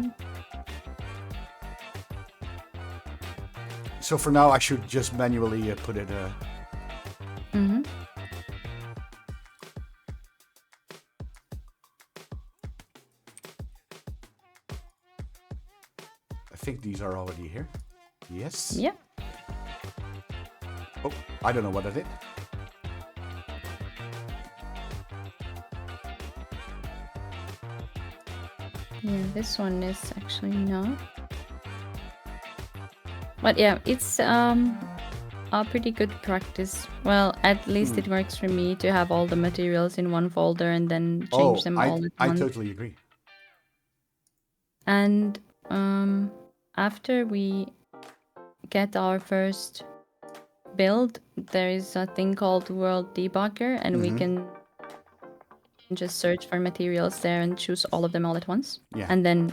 So for now, I should just manually put it. I think these are already here. Yes. Yep. Oh, I don't know what I did. Yeah, this one is actually not. But yeah, it's a pretty good practice. Well, at least it works for me to have all the materials in one folder and then change them all at once. I totally agree. And after we get our first build, there is a thing called World Debugger, and we can just search for materials there and choose all of them all at once. Yeah. And then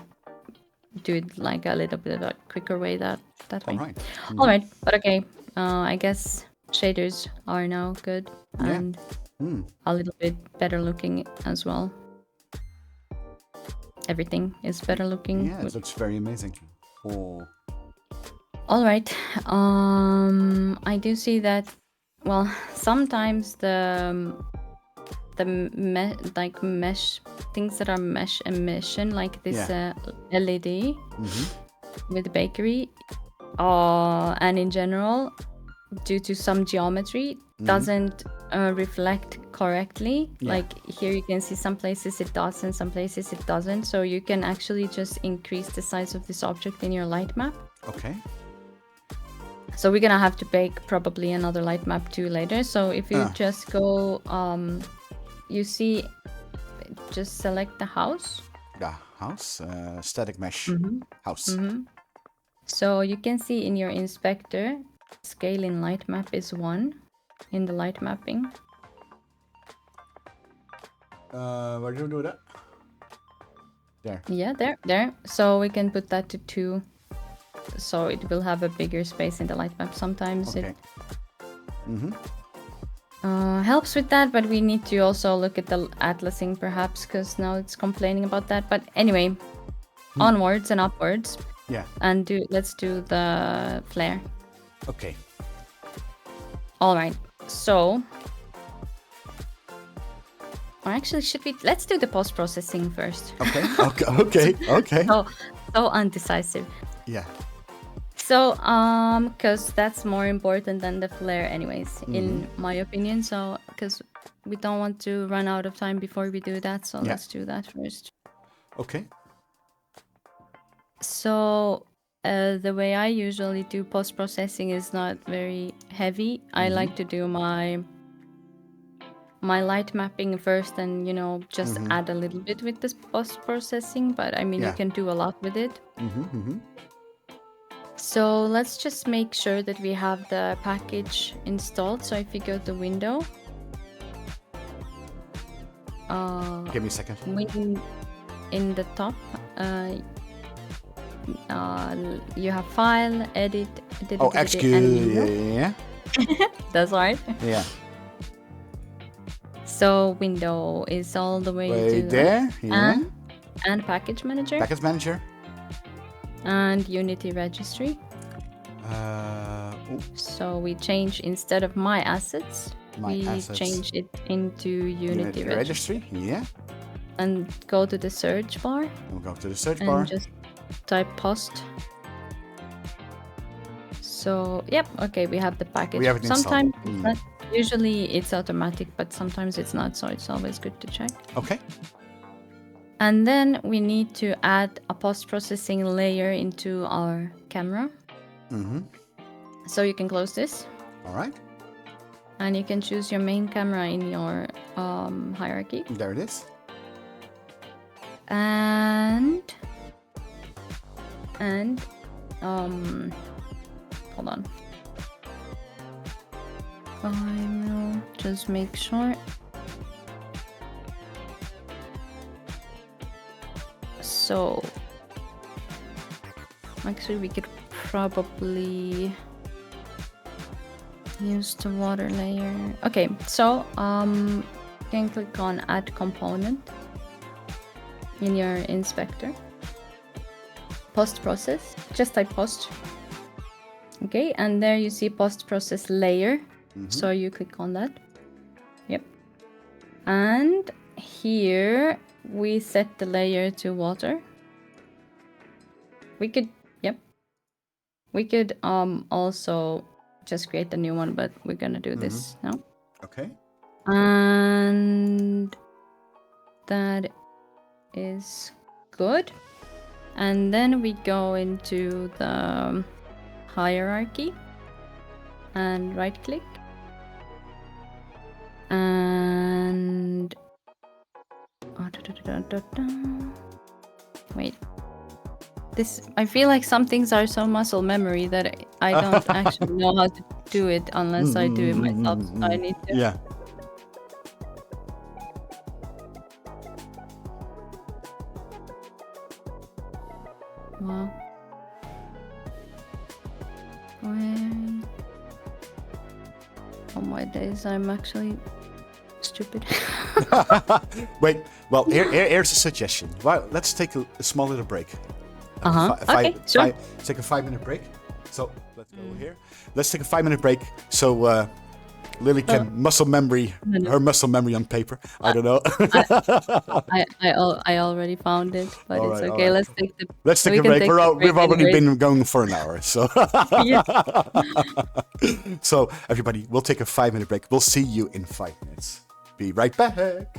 do it like a little bit of a quicker way that way. All right. All right, but okay. I guess shaders are now good and a little bit better looking as well. Everything is better looking. Yeah, it looks very amazing. Oh. All right. I do see that. Well, sometimes the mesh things that are mesh emission, like this LED with bakery, and in general, due to some geometry, doesn't reflect correctly. Like here you can see some places it does and some places it doesn't. So you can actually just increase the size of this object in your light map. Okay. So we're gonna have to bake probably another light map too later. So if you just go, you see, just select the house. Yeah, house, static mesh, house. So you can see in your inspector, scale in light map is 1 in the light mapping. Where do you do that? There. Yeah, there. So we can put that to 2. So it will have a bigger space in the light map. Sometimes Okay. it helps with that, but we need to also look at the atlasing perhaps, because now it's complaining about that. But anyway, onwards and upwards. Yeah. And let's do the flare. Okay. All right. So, or actually, let's do the post processing first. Okay. Okay. So undecisive. Yeah. So, because that's more important than the flare, anyways, in my opinion. So, because we don't want to run out of time before we do that, so let's do that first. Okay. So, the way I usually do post processing is not very heavy. I like to do my light mapping first, and just add a little bit with this post processing. But I mean, you can do a lot with it. So let's just make sure that we have the package installed. So if you go to window, Give me a second. in the top, you have file, edit, execute. Yeah. That's right. Yeah. So window is all the way to there. Yeah. And package manager. Package manager. And Unity registry. So we change, instead of my assets, we change it into Unity registry. Yeah. And go to the search bar. We'll go to the search and bar. Just type post. So yep, okay, we have the package. We have it sometimes it's not, usually it's automatic, but sometimes it's not, so it's always good to check. Okay. And then we need to add a post-processing layer into our camera. So you can close this. All right. And you can choose your main camera in your hierarchy. There it is. And hold on. I will just make sure. So, actually, we could probably use the water layer. Okay, so you can click on Add Component in your inspector. Post process. Just type post. Okay, and there you see post process layer. So you click on that. Yep. And here we set the layer to water. We could also just create a new one, but we're gonna do this now. Okay. And that is good. And then we go into the hierarchy and right click. And wait. I feel like some things are so muscle memory that I don't actually know how to do it unless I do it myself. So I need to. Yeah. Wow. Wait. Oh my days, I'm actually stupid. Wait, well, here's a suggestion. Well, let's take a small little break. Okay, sure. Take a 5-minute break. So let's go here. Let's take a 5-minute break so Lily can her muscle memory on paper. I don't know. I already found it, but it's okay. Right. Let's take a break. We've already been going for an hour, so. So everybody, we'll take a 5-minute break. We'll see you in 5 minutes. Be right back.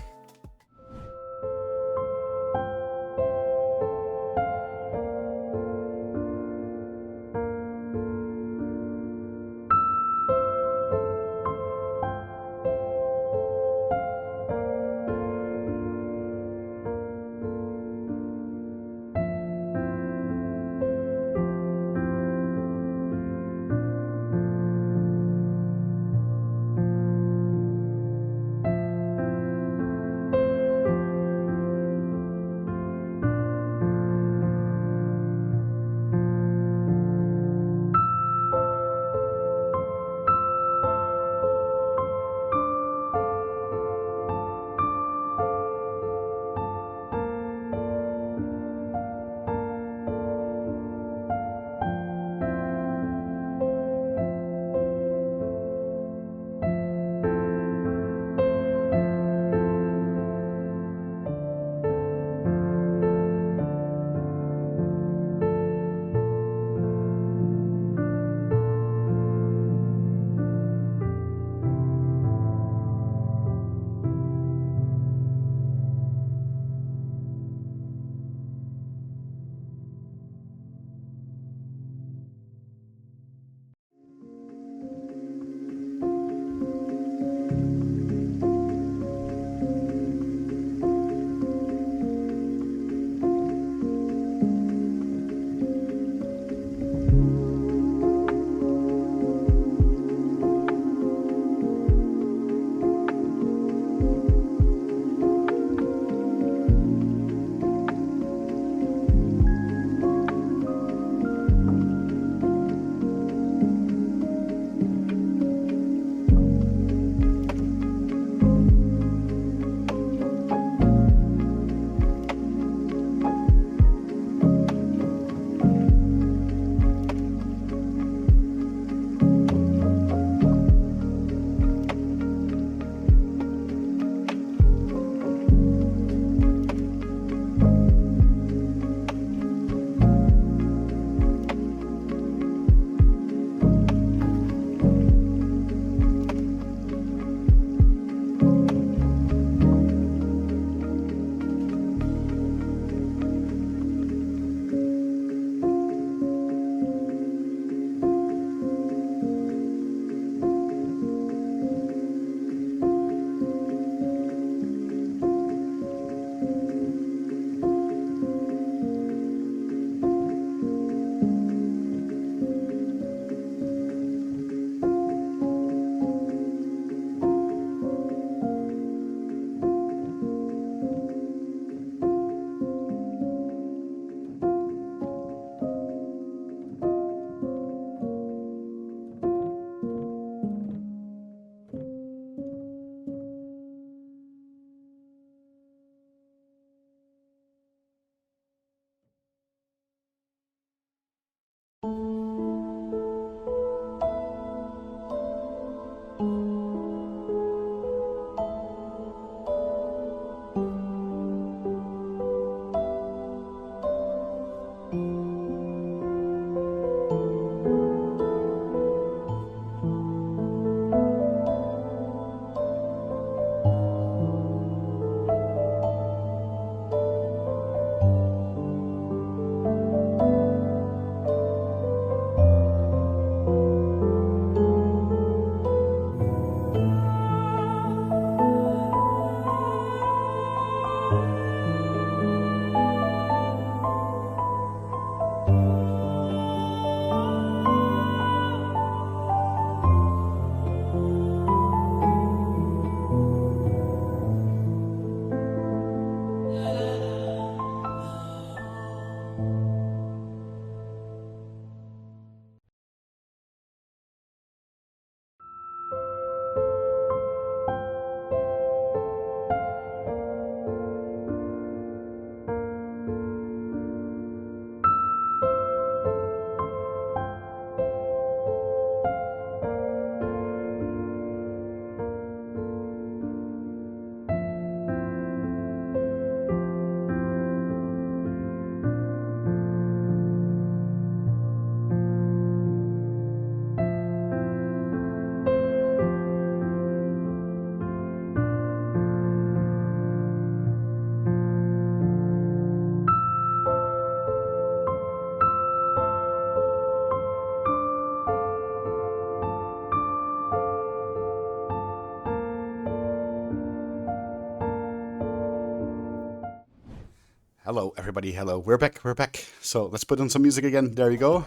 Hello, everybody. Hello. We're back. We're back. So let's put on some music again. There you go.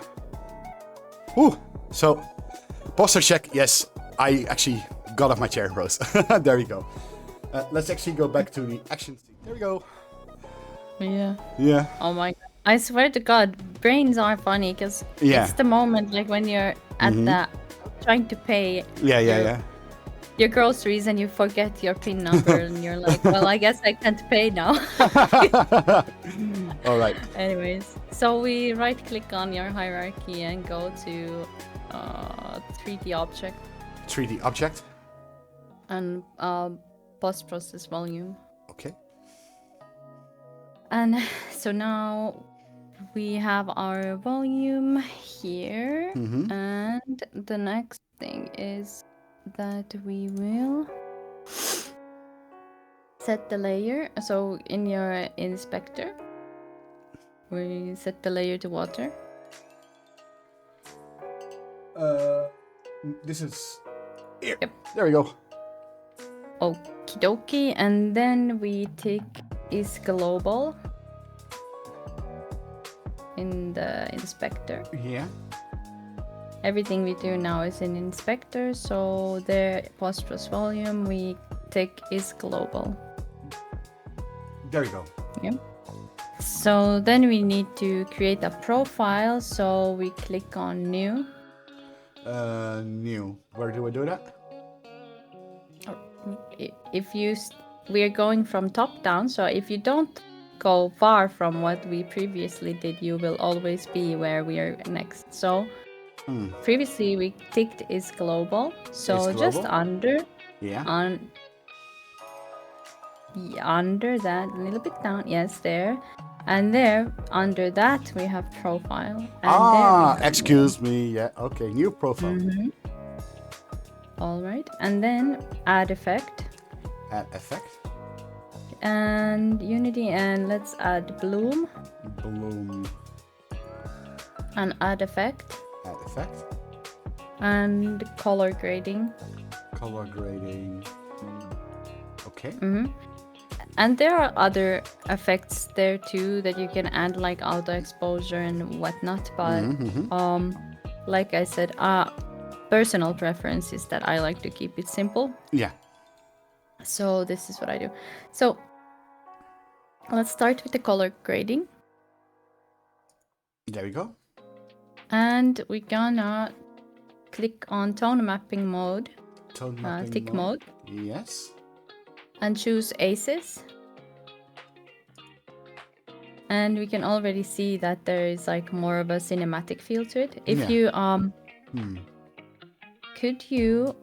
Woo. So, posture check. Yes, I actually got off my chair, Rose. There we go. Let's actually go back to the action scene. There we go. Yeah. Yeah. Oh my god. I swear to God, brains are funny because Yeah. it's the moment like when you're at the trying to pay your groceries and you forget your PIN number and you're like, well, I guess I can't pay now. All right. Anyways, so we right click on your hierarchy and go to 3D object 3D object. and post process volume. Okay. And so now we have our volume here. And the next thing is that we will set the layer. So in your inspector, we set the layer to water. This is here. Yep. There we go. Okie dokie. And then we tick is global in the inspector. Yeah. Everything we do now is in inspector, so the post plus volume we tick is global. There we go. Yeah. So then we need to create a profile, so we click on new. New. Where do I do that? If you we are going from top down, so if you don't go far from what we previously did, you will always be where we are next. So previously we ticked is global, so Is global? just under under that, a little bit down, yes, there, and there under that we have profile. And excuse me. Yeah, okay, new profile. All right, and then add effect. Add effect. And unity, and let's add bloom. Bloom. And add effect. Add effect. And color grading. Color grading. Okay. And there are other effects there too that you can add, like auto exposure and whatnot. But like I said, personal preference is that I like to keep it simple. Yeah. So this is what I do. So let's start with the color grading. There we go. And we're gonna click on tone mapping mode. Tone mapping tick mode. Yes. And choose aces. And we can already see that there is like more of a cinematic feel to it. If you could you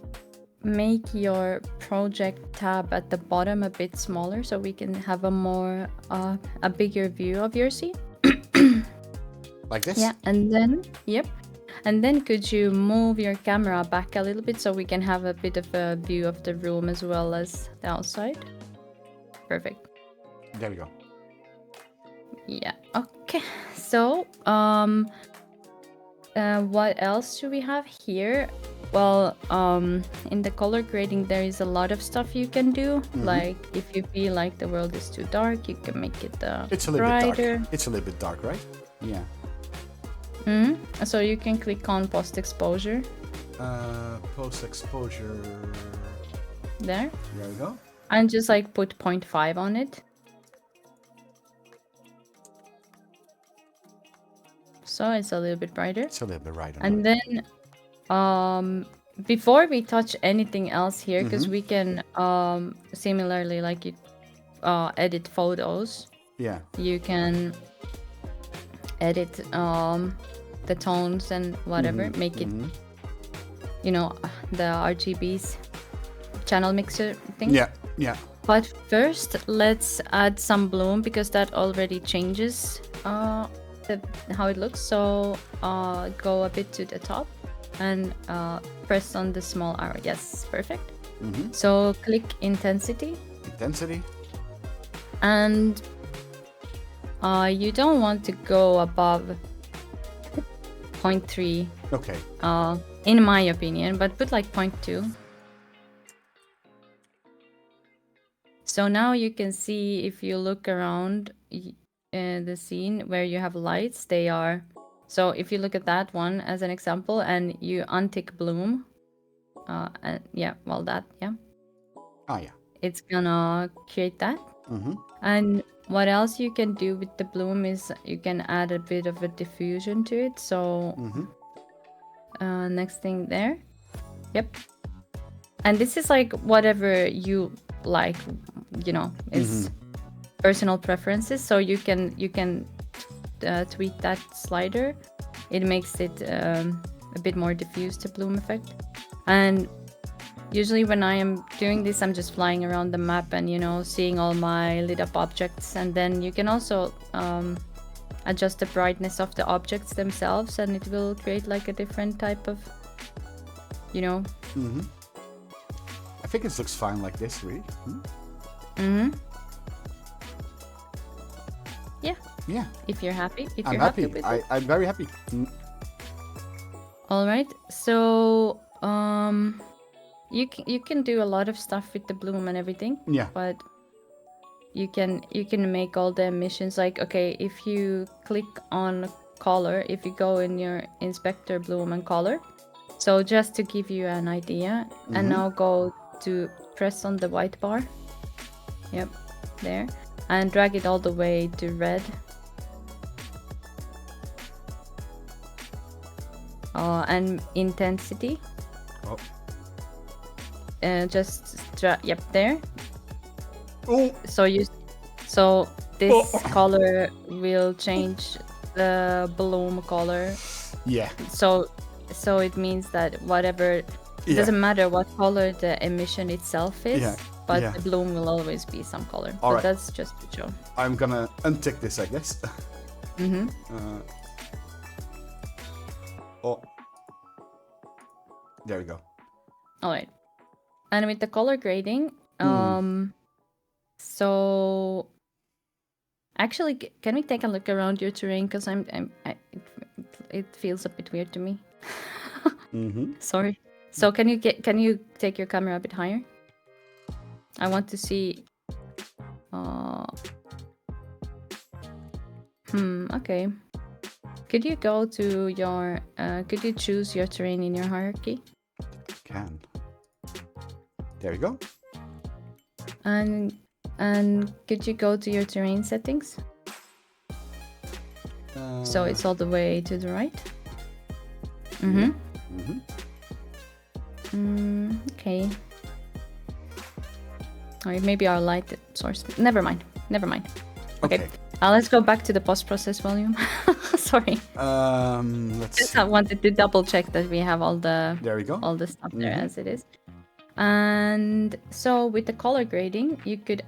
make your project tab at the bottom a bit smaller so we can have a more a bigger view of your scene? Like this? Yeah, and then and then could you move your camera back a little bit so we can have a bit of a view of the room as well as the outside? Perfect. There we go. Yeah, okay. So what else do we have here? Well, in the color grading there is a lot of stuff you can do. Like if you feel like the world is too dark, you can make it it's a little bit brighter. dark. It's a little bit dark, right? Yeah. So you can click on post exposure. Post exposure. There. There we go. And just like put 0.5 on it. So it's a little bit brighter. It's a little bit brighter. And then before we touch anything else here, because we can similarly like you edit photos. Yeah. You can edit the tones and whatever, make it, you know, the RGBs channel mixer thing. Yeah, yeah. But first, let's add some bloom because that already changes how it looks. So go a bit to the top and press on the small arrow. Yes, perfect. So click intensity. Intensity. And you don't want to go above 0.3. Okay. In my opinion, but put like 0.2. So now you can see if you look around, the scene where you have lights, they are. So if you look at that one as an example, and you untick bloom, and yeah, well that Yeah. it's gonna create that. Mm-hmm. And what else you can do with the bloom is you can add a bit of a diffusion to it. So next thing there, yep. And this is like whatever you like, you know, is personal preferences. So you can tweak that slider. It makes it a bit more diffuse to bloom effect. And usually when I am doing this, I'm just flying around the map and, you know, seeing all my lit up objects. And then you can also adjust the brightness of the objects themselves, and it will create like a different type of, you know. I think it looks fine like this, really. Yeah. Yeah. If you're happy. If I'm you're happy. with it. I'm very happy. All right. So you can do a lot of stuff with the bloom and everything. Yeah. But you can make all the emissions, like, okay, if you click on color, if you go in your inspector bloom and color, so just to give you an idea, and now go to press on the white bar, yep, there, and drag it all the way to red. And intensity, just yep, there. Oh. So this color will change the bloom color. Yeah. So it means that whatever, it doesn't matter what color the emission itself is, but the bloom will always be some color. All right. That's just to show. I'm gonna untick this, I guess. There we go. All right. And with the color grading, so actually, can we take a look around your terrain? Because it feels a bit weird to me. Sorry. So can you take your camera a bit higher? I want to see. Okay. Could you go to your? Could you choose your terrain in your hierarchy? Can. There we go. And could you go to your terrain settings? So it's all the way to the right. Okay. Or maybe our light source. Never mind. Okay. Let's go back to the post-process volume. Sorry. Let's Just see. I wanted to double check that we have all the There we go. all the stuff there as it is. And so with the color grading, you could,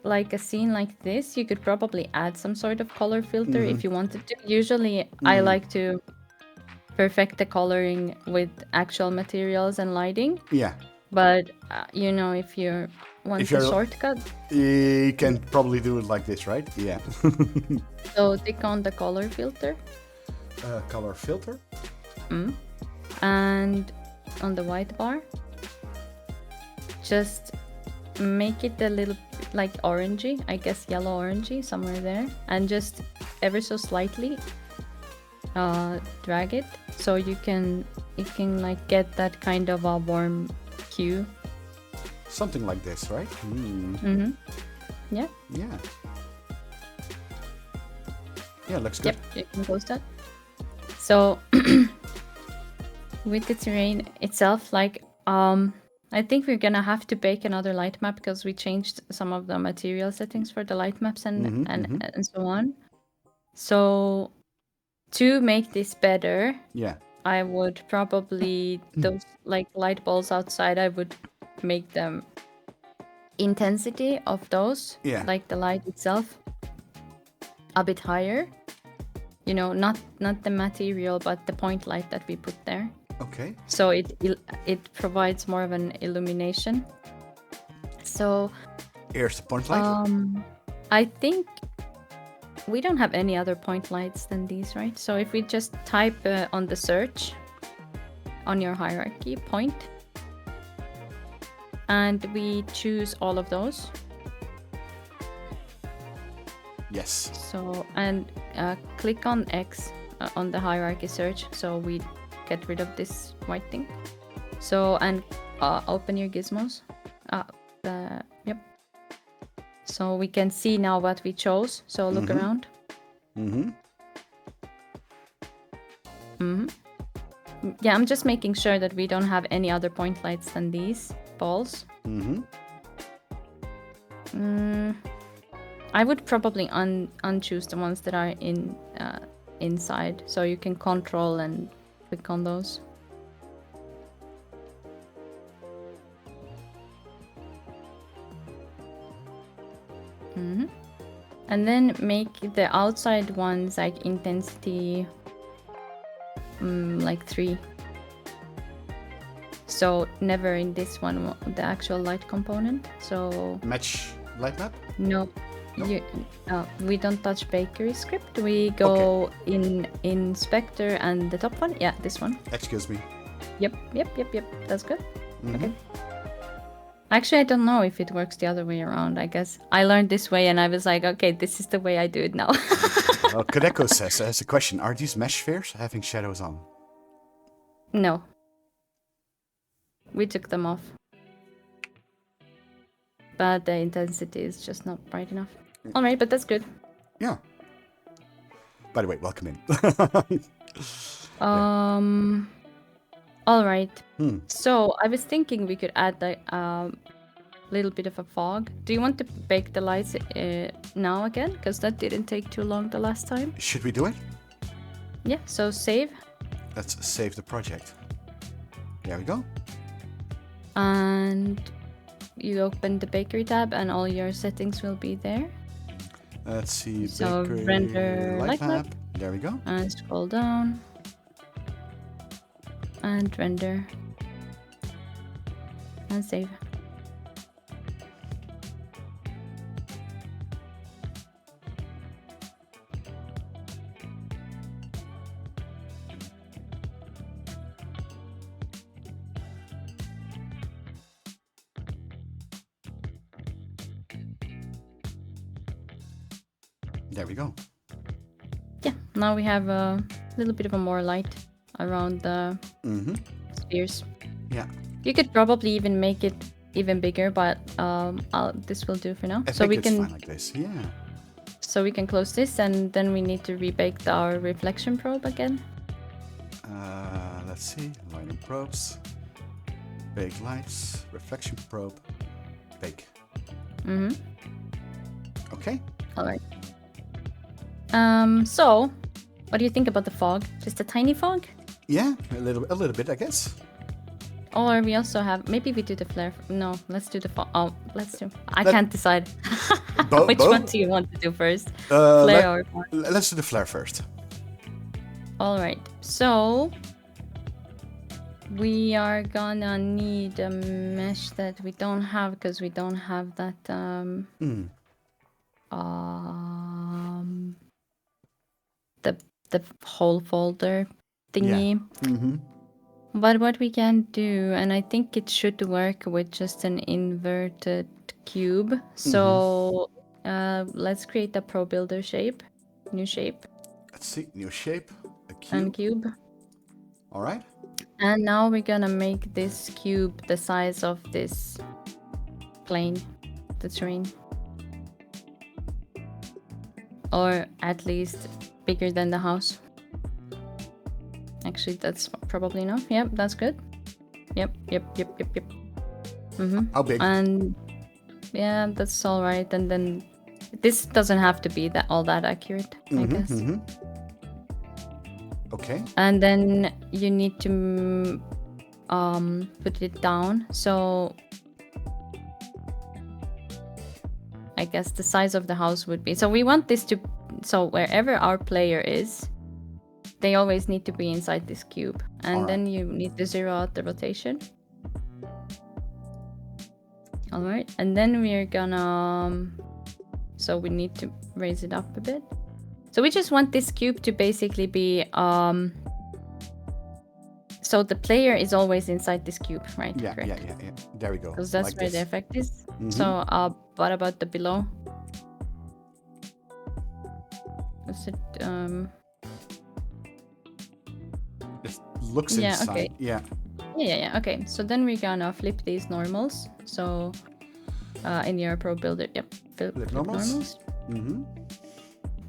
like a scene like this, you could probably add some sort of color filter if you wanted to. Usually I like to perfect the coloring with actual materials and lighting. Yeah. But you know, if you want a shortcut, you can probably do it like this, right? Yeah. so click on the color filter. Color filter. And on the white bar, just make it a little like orangey, I guess yellow orangey, somewhere there, and just ever so slightly drag it so you can like get that kind of a warm hue. Something like this, right? Yeah. Yeah. Yeah, looks good. Yep, you can post that. So with the terrain itself, like I think we're gonna have to bake another light map because we changed some of the material settings for the light maps and so on. So to make this better, I would probably those like light balls outside, I would make them intensity of those, like the light itself, a bit higher. You know, not the material, but the point light that we put there. Okay. So it provides more of an illumination. So here's the point light. I think we don't have any other point lights than these, right? So if we just type on the search on your hierarchy point, and we choose all of those, Yes. So, and click on X on the hierarchy search, so we get rid of this white thing. So, and open your gizmos. Yep. So we can see now what we chose. So look around. Yeah, I'm just making sure that we don't have any other point lights than these balls. I would probably unchoose the ones that are inside, so you can control and click on those. And then make the outside ones like intensity like 3. So never in this one, the actual light component. So Match light map? no. We don't touch bakery script. We go in inspector and the top one. Yeah, this one. Excuse me. Yep. That's good. Okay. Actually, I don't know if it works the other way around. I guess I learned this way and I was like, okay, this is the way I do it now. Well, Kodeko says, as a question, are these mesh spheres having shadows on? No. We took them off. But the intensity is just not bright enough. Alright, but that's good. Yeah. By the way, welcome in. Alright. So I was thinking we could add a little bit of a fog. Do you want to bake the lights now again? Because that didn't take too long the last time. Should we do it? Yeah, so save. Let's save the project. There we go. And you open the bakery tab and all your settings will be there. Let's see. So bakery render light map. There we go. And scroll down. And render. And save. There we go. Yeah, now we have a little bit of a more light around the spheres. Yeah. You could probably even make it even bigger, but this will do for now. I so think we it's can fine like this. Yeah. So we can close this, and then we need to rebake our reflection probe again. Let's see. Line of probes. Bake lights. Reflection probe. Bake. Okay. All right. So, what do you think about the fog? Just a tiny fog? Yeah, a little bit, I guess. Or we also have, maybe we do the flare. No, let's do the fog. Oh, let's do. I can't decide. Which one do you want to do first? Flare or fog? Let's do the flare first. All right. So we are gonna need a mesh that we don't have because we don't have that the whole folder thingy. Yeah. But what we can do, and I think it should work with just an inverted cube. So let's create a pro builder shape, new shape. Let's see, new shape, a cube. And cube. All right. And now we're gonna make this cube the size of this plane, the terrain. Or at least bigger than the house. Actually, that's probably enough. Yep, that's good. Yep. How big? And yeah, that's all right. And then this doesn't have to be all that accurate, I guess. Okay. And then you need to put it down. So I guess the size of the house would be. So we want this to. So wherever our player is, they always need to be inside this cube. And then you need to zero out the rotation. All right. And then we're gonna... So we need to raise it up a bit. So we just want this cube to basically be... So the player is always inside this cube, right? Yeah. There we go. Because that's like where this. the effect is. So what about the below? What's it? It looks Yeah, inside. okay. Yeah. Yeah. Okay, so then we're gonna flip these normals. So in your Pro Builder, yep, flip normals. Mm-hmm.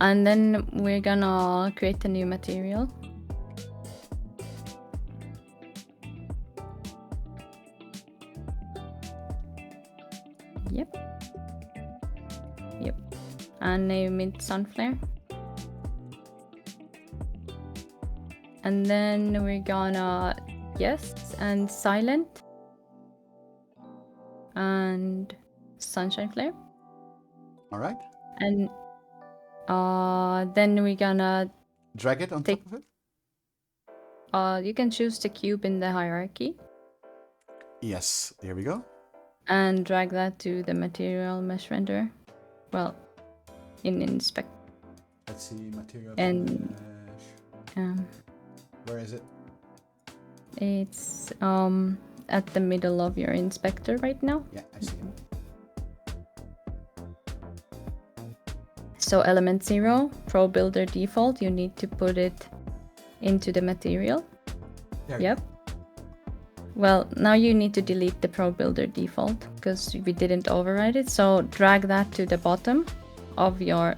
And then we're gonna create a new material. Yep. And name it Sunflare. And then we're gonna yes and silent and sunshine flare. All right. And then we're gonna drag it on top of it. You can choose the cube in the hierarchy. Yes, here we go. And drag that to the material mesh renderer. Well, in inspect. Let's see, material and mesh. Where is it? It's at the middle of your inspector right now. Yeah, I see it. So element 0, Pro Builder default, you need to put it into the material. There yep. Well, now you need to delete the Pro Builder default because we didn't override it. So drag that to the bottom of your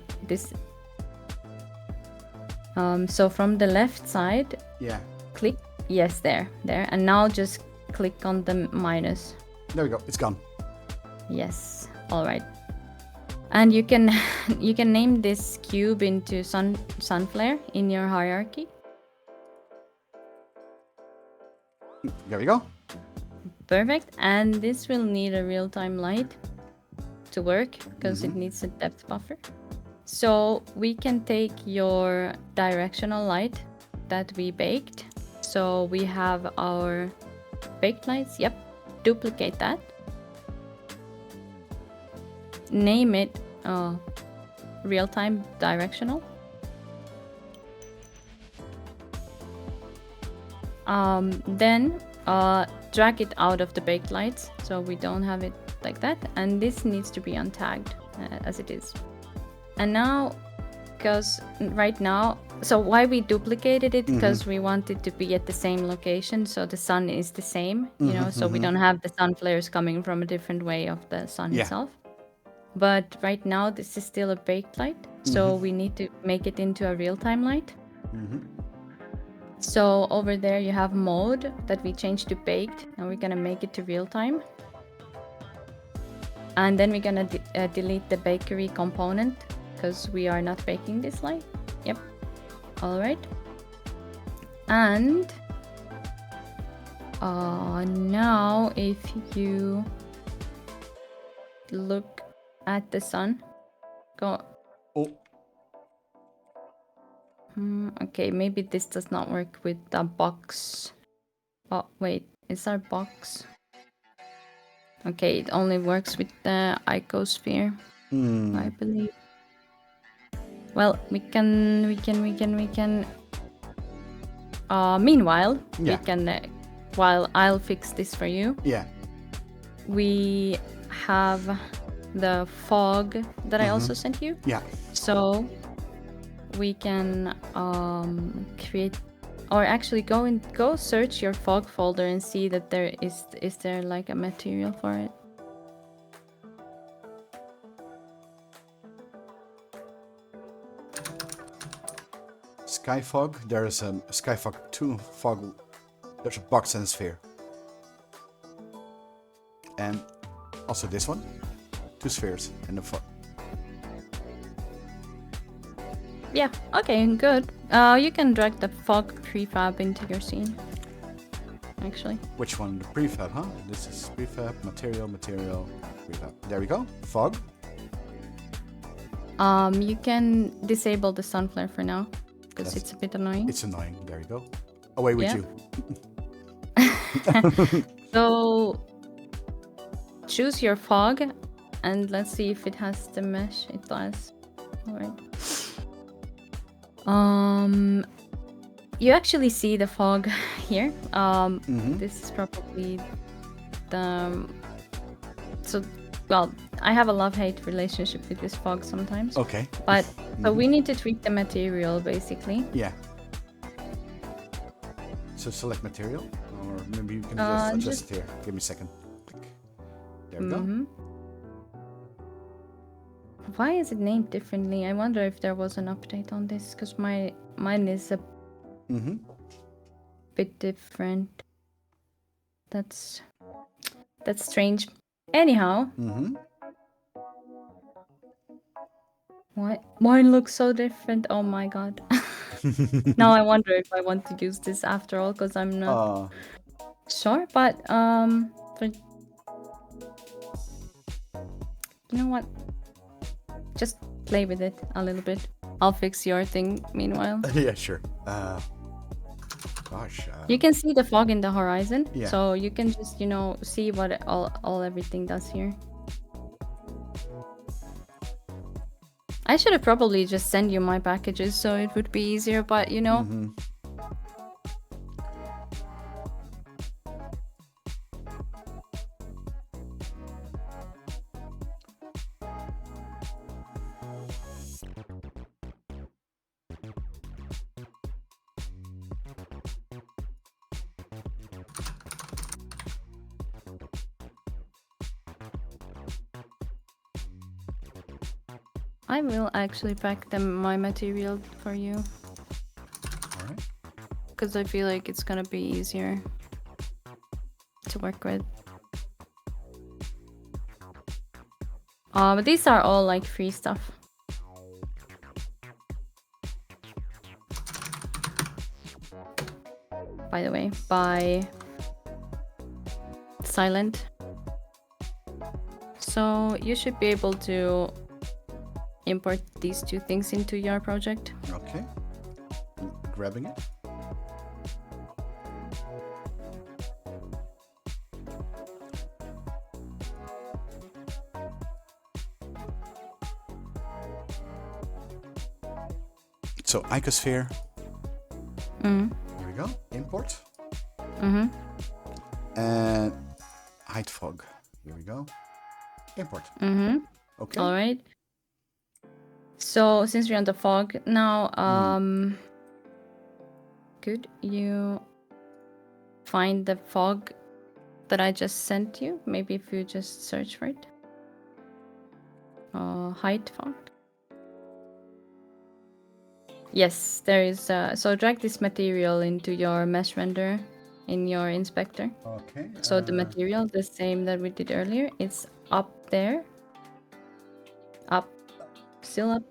so from the left side, yeah, click yes there, and now just click on the minus. There we go. It's gone. Yes. All right. And you can name this cube into Sunflare in your hierarchy. There we go. Perfect. And this will need a real-time light to work because it needs a depth buffer. So we can take your directional light that we baked. So we have our baked lights. Yep. Duplicate that. Name it real-time directional. Then drag it out of the baked lights so we don't have it like that, and this needs to be untagged as it is. And now, because right now, so why we duplicated it, because we want it to be at the same location, so the sun is the same, you know, so we don't have the sun flares coming from a different way of the sun itself. But right now this is still a baked light, so we need to make it into a real-time light. So over there you have mode that we changed to baked, and we're gonna make it to real-time. And then we're gonna delete the bakery component because we are not baking this light. Yep. All right. And now if you look at the sun, go. Oh. Okay, maybe this does not work with the box. Oh, wait, is our box? Okay, it only works with the icosphere, I believe. Well, we can. Meanwhile, we can. While I'll fix this for you. Yeah. We have the fog that I also sent you. Yeah. So we can create, or actually go search your fog folder and see that there is there like a material for it. Sky fog. There is a sky fog 2 fog. There's a box and a sphere. And also this one. 2 spheres and the fog. Yeah, okay, good. You can drag the fog prefab into your scene, actually. Which one? The prefab, huh? This is prefab, material, prefab. There we go. Fog. You can disable the sunflare for now, because it's a bit annoying. It's annoying. There you go. Away with you. So, choose your fog, and let's see if it has the mesh. It does. All right. You actually see the fog here. This is probably the. So, well, I have a love-hate relationship with this fog sometimes. Okay. But So we need to tweak the material, basically. Yeah. So select material, or maybe you can just adjust it here. Give me a second. Click. There we go. Why is it named differently? I wonder if there was an update on this, because mine is a bit different. That's strange. Anyhow. Why mine looks so different? Oh my god. Now I wonder if I want to use this after all, because I'm not sure. But for, you know what? Just play with it a little bit. I'll fix your thing meanwhile. Yeah, sure. Gosh. You can see the fog in the horizon, Yeah. so you can just, you know, see what everything does here. I should have probably just sent you my packages so it would be easier, but you know. I will actually pack my material for you. Alright. Because I feel like it's gonna be easier to work with. But these are all like free stuff. By the way, by Silent. So you should be able to import these two things into your project. Okay. Grabbing it. So icosphere. Here we go. Import. And height fog. Here we go. Import. Okay. All right. So since we're on the fog now, could you find the fog that I just sent you? Maybe if you just search for it. Height fog. Yes, there is. So drag this material into your mesh render in your inspector. Okay. So the material, the same that we did earlier, it's up there. Up. Still up.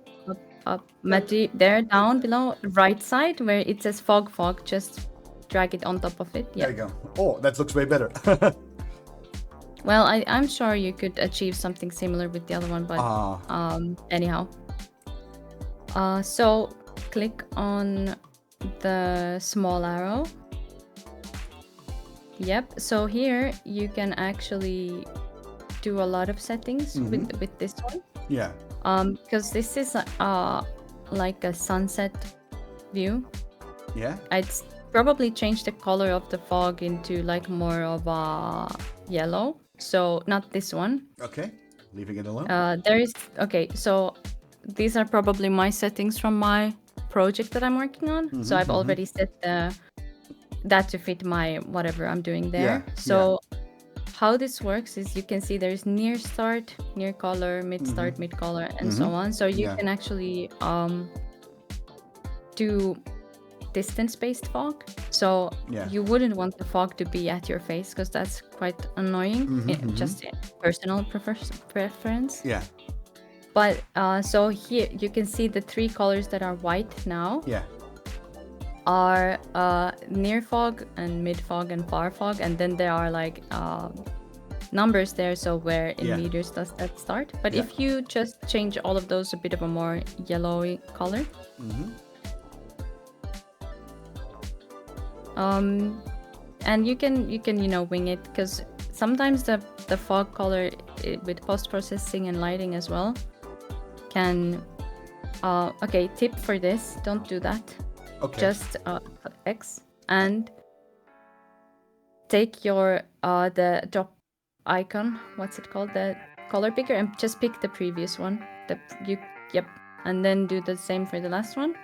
Up. There, down below, right side, where it says fog. Just drag it on top of it. Yeah. There you go. Oh, that looks way better. Well, I'm sure you could achieve something similar with the other one, but anyhow. So click on the small arrow. Yep. So here you can actually do a lot of settings with this one. Yeah. Because this is like a sunset view. Yeah. I'd probably change the color of the fog into like more of a yellow. So not this one. Okay. Leaving it alone. Okay. So these are probably my settings from my project that I'm working on. So I've already set that to fit my whatever I'm doing there. Yeah. So how this works is you can see there's near start, near color, mid start, mid color, and so on. So you can actually do distance-based fog. So you wouldn't want the fog to be at your face because that's quite annoying. Just personal preference. Yeah. But so here you can see the three colors that are white now. Yeah. Are near fog and mid fog and far fog, and then there are like numbers there, so where in meters does that start. But if you just change all of those a bit of a more yellowy color, and you can wing it, because sometimes the fog color with post-processing and lighting as well can okay, tip for this, don't do that. Okay. Just X and take your the drop icon, what's it called, the color picker, and just pick the previous one. and then do the same for the last one.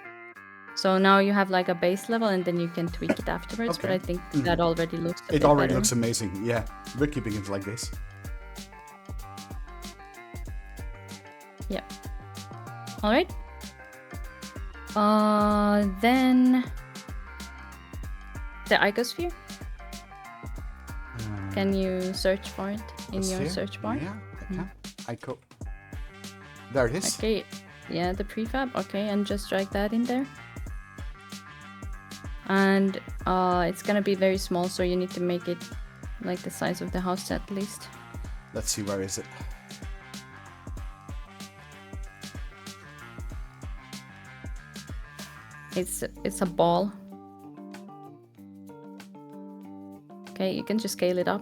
So now you have like a base level, and then you can tweak it afterwards. But Okay. I think that already looks a It bit already better. looks amazing. Yeah, we're keeping it like this. Yeah. All right. Then the icosphere. Can you search for it in your Sphere? search bar? Yeah, okay. Ico. There it is. Okay. Yeah, the prefab. Okay, and just drag that in there. And it's gonna be very small, so you need to make it like the size of the house at least. Let's see, where is it? It's a ball. Okay, you can just scale it up.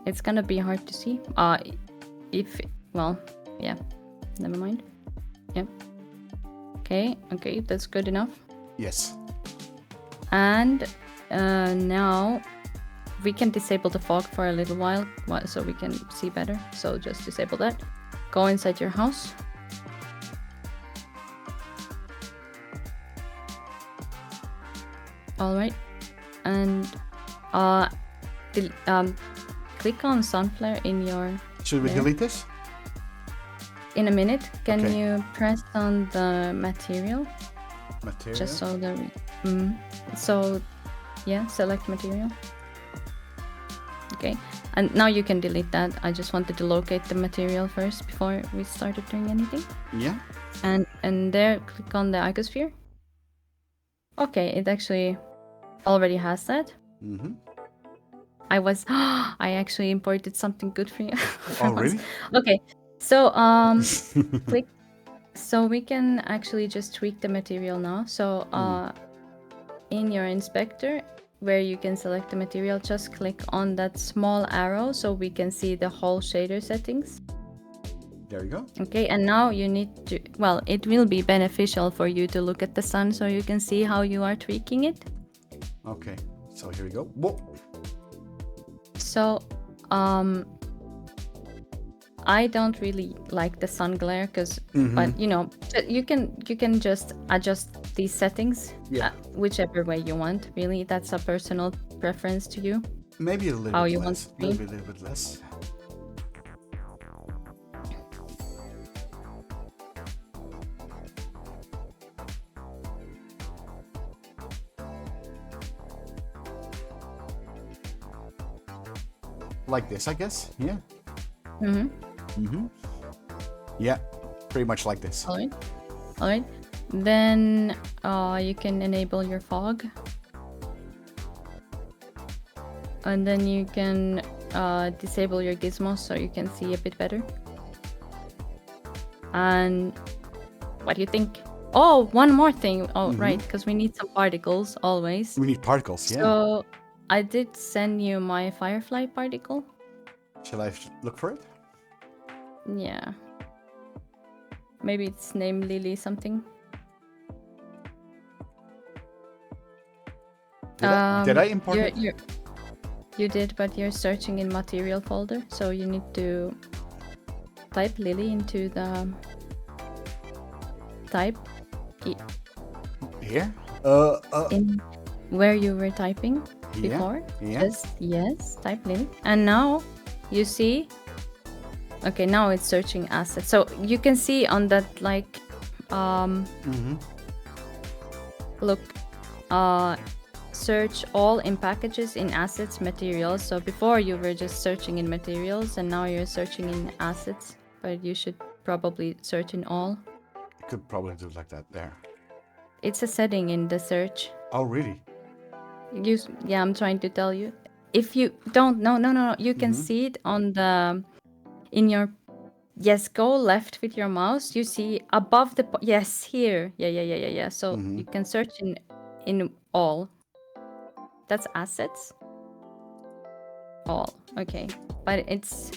It's gonna be hard to see. Yeah, never mind. Yep. Okay, that's good enough. Yes. And now we can disable the fog for a little while so we can see better. So just disable that. Go inside your house. All right, and click on sunflare in your. Should we there. delete this? In a minute, can Okay. you press on the material? Material. Just so the. So, yeah, select material. Okay, and now you can delete that. I just wanted to locate the material first before we started doing anything. Yeah. And there, click on the icosphere. Okay, it actually already has that. Mm-hmm. I actually imported something good for you. Oh, really? Okay, so click. So we can actually just tweak the material now. So in your inspector, where you can select the material, just click on that small arrow so we can see the whole shader settings. There you go. Okay, and now you need to, well, it will be beneficial for you to look at the sun so you can see how you are tweaking it. Okay, so here we go. Whoa. So, I don't really like the sun glare because, but you know, you can just adjust these settings, Yeah. Whichever way you want. Really, that's a personal preference to you. Maybe a little How bit you less. want to be. Maybe a little bit less. Like this, I guess. Yeah. Yeah, pretty much like this. All right. Then you can enable your fog, and then you can disable your gizmos so you can see a bit better. And what do you think? Oh, one more thing. Oh, right, because we need some particles always. We need particles, yeah. So I did send you my firefly particle. Shall I look for it? Yeah. Maybe it's named Lily something. Did I import it? You did, but you're searching in material folder, so you need to type Lily into the type Here? in where you were typing before. Yeah. Just yes, type Lily, and now you see. Okay, now it's searching assets. So you can see on that like look search all in packages in assets materials. So before you were just searching in materials and now you're searching in assets, but you should probably search in all. Could probably do it like that there. It's a setting in the search. Oh, really? Yeah, I'm trying to tell you. If you don't, no, you can see it on the, in your, yes, go left with your mouse. You see above the, yes, here. Yeah. So you can search in all. That's assets. All, okay. But it's,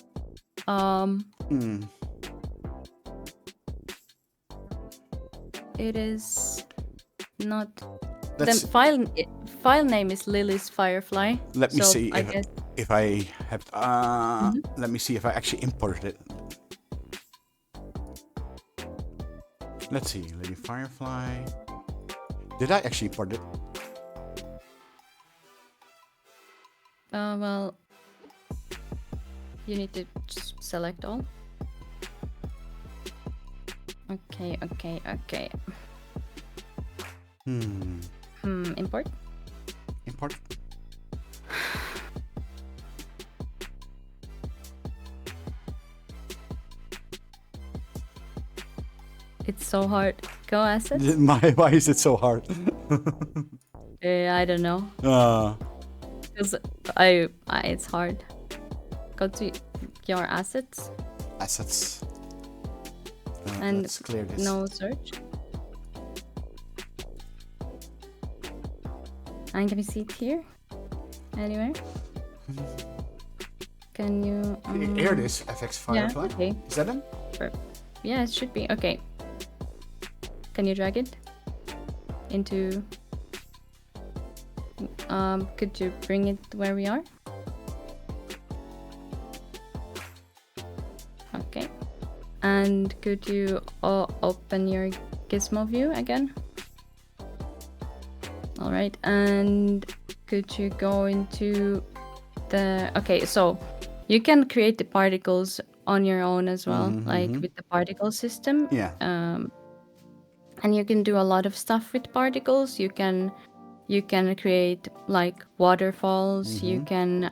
it is not. The file name is Lily's Firefly. Let me see I guess. if I have. Let me see if I actually imported it. Let's see, Lady Firefly. Did I actually import it? Well, you need to just select all. Okay. Import. Import. It's so hard. Go assets. Why is it so hard? I don't know. Because it's hard. Go to your assets. Assets. And let's clear this. no search. And can you see it here? Anywhere? Can you... Here it is, FX Firefly. Yeah, okay. Is that them? Yeah, it should be. Okay. Can you drag it into... could you bring it where we are? Okay. And could you open your gizmo view again? All right. And could you go into the... Okay, so you can create the particles on your own as well, like with the particle system. Yeah. And you can do a lot of stuff with particles. You can create like waterfalls. You can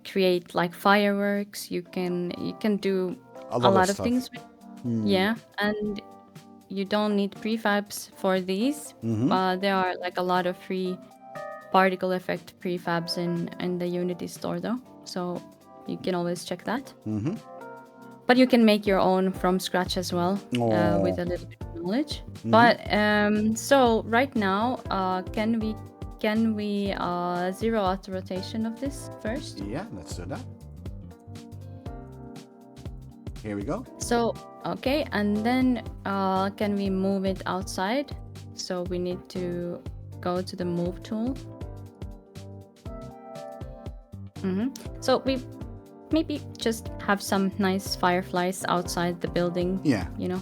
create like fireworks. You can do a lot of things with, yeah, and you don't need prefabs for these. There are like a lot of free particle effect prefabs in the Unity store though, so you can always check that. But you can make your own from scratch as well, with a little bit of knowledge. But so right now, can we zero out the rotation of this first? Yeah, let's do that. Here we go. So okay, and then can we move it outside? So we need to go to the move tool. So we maybe just have some nice fireflies outside the building. Yeah. You know,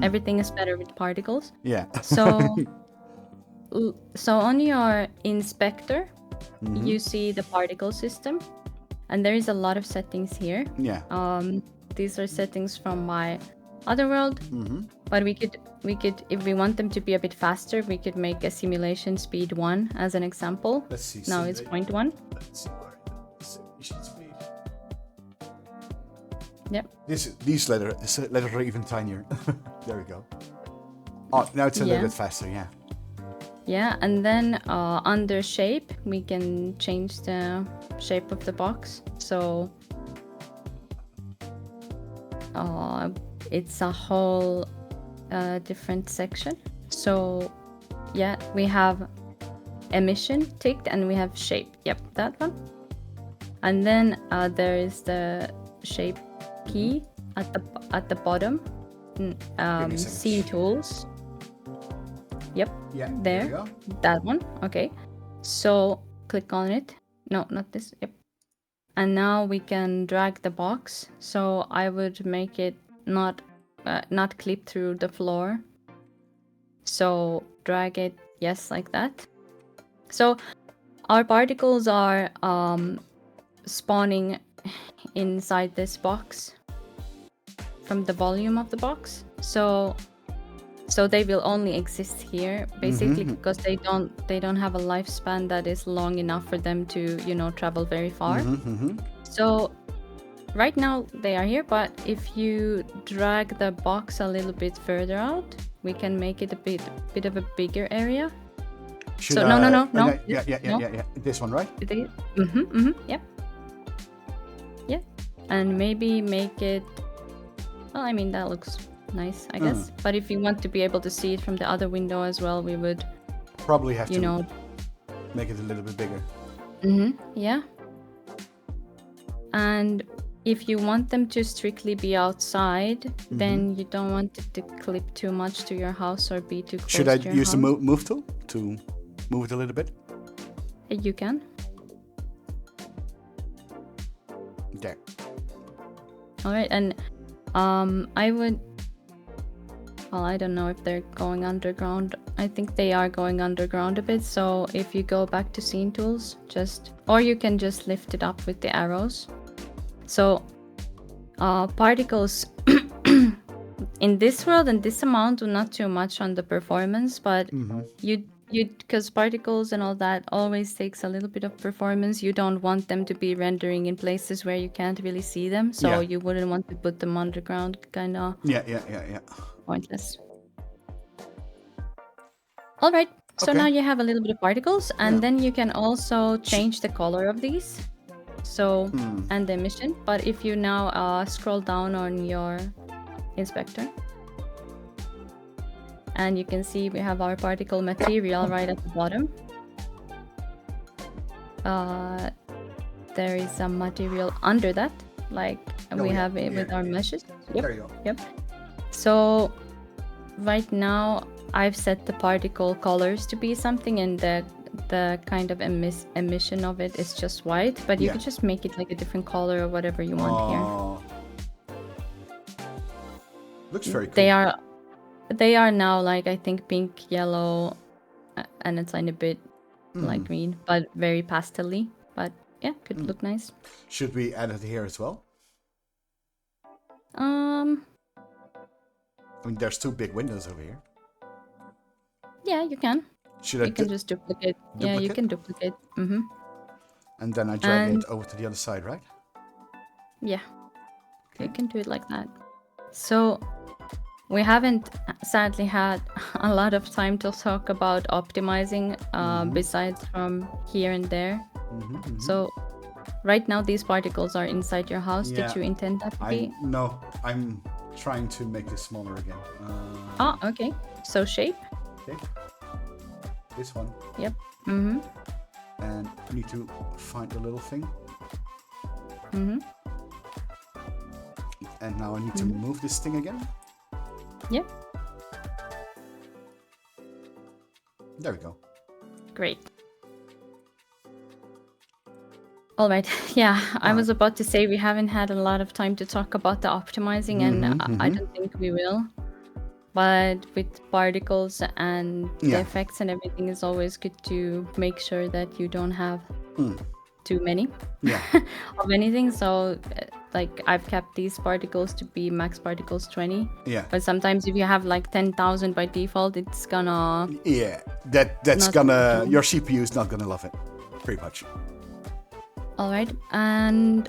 everything is better with particles. Yeah. So on your inspector, you see the particle system, and there is a lot of settings here. Yeah. These are settings from my other world, but we could if we want them to be a bit faster, we could make a simulation speed 1 as an example. Let's see. Now it's 0.1. Let's see where simulation speed. Yep. These letters are even tinier. There we go. Oh, now it's a little bit faster. Yeah. Yeah, and then under shape, we can change the shape of the box. So it's a whole different section. So yeah, we have emission ticked and we have shape. Yep, that one. And then there is the shape key at the bottom. C tools. Yep. Yeah. There. We go. That one. Okay. So click on it. No, not this. Yep. And now we can drag the box. So I would make it not clip through the floor. So drag it, yes, like that. So our particles are spawning inside this box from the volume of the box. So they will only exist here basically because they don't have a lifespan that is long enough for them to, you know, travel very far. So right now they are here, but if you drag the box a little bit further out, we can make it a bit of a bigger area. No. Yeah. This one, right? Yep. Yeah. And maybe make it, well, I mean, that looks nice, I guess. But if you want to be able to see it from the other window as well, we would probably have to make it a little bit bigger. Yeah. And if you want them to strictly be outside, then you don't want it to clip too much to your house or be too close to your house. Should I use the move tool to move it a little bit? You can. Okay. All right, and I would well, I don't know if they're going underground. I think they are going underground a bit. So if you go back to scene tools, or you can just lift it up with the arrows. So particles in this world and this amount do not too much on the performance, but because particles and all that always takes a little bit of performance. You don't want them to be rendering in places where you can't really see them, so you wouldn't want to put them underground, kind of pointless. All right, so now you have a little bit of particles, and then you can also change the color of these, so and the emission. But if you now scroll down on your inspector, and you can see we have our particle material right at the bottom. There is some material under that, like we have it with our meshes. There you go. Yep. So right now I've set the particle colors to be something, and the kind of emission of it is just white, but you could just make it like a different color or whatever you want here. Looks very cool. They are now like, I think, pink, yellow, and a tiny bit like green, but very pastel-y. But yeah, could look nice. Should we add it here as well? I mean, there's 2 big windows over here. Yeah, you can. You can just duplicate. Yeah, you can duplicate. And then I drag it over to the other side, right? Yeah. You can do it like that. So we haven't sadly had a lot of time to talk about optimizing besides from here and there. So right now these particles are inside your house. Did you intend that to be? No, I'm trying to make this smaller again. Okay. So shape. Okay. This one. Yep. And I need to find the little thing. And now I need to move this thing again. Yep. There we go. Great. All right. Yeah, I was about to say we haven't had a lot of time to talk about the optimizing, and I don't think we will. But with particles and the effects and everything, it's always good to make sure that you don't have too many of anything. So like I've kept these particles to be max particles 20. Yeah. But sometimes if you have like 10,000 by default, it's gonna... Yeah, that's gonna... Your CPU is not gonna love it, pretty much. All right. And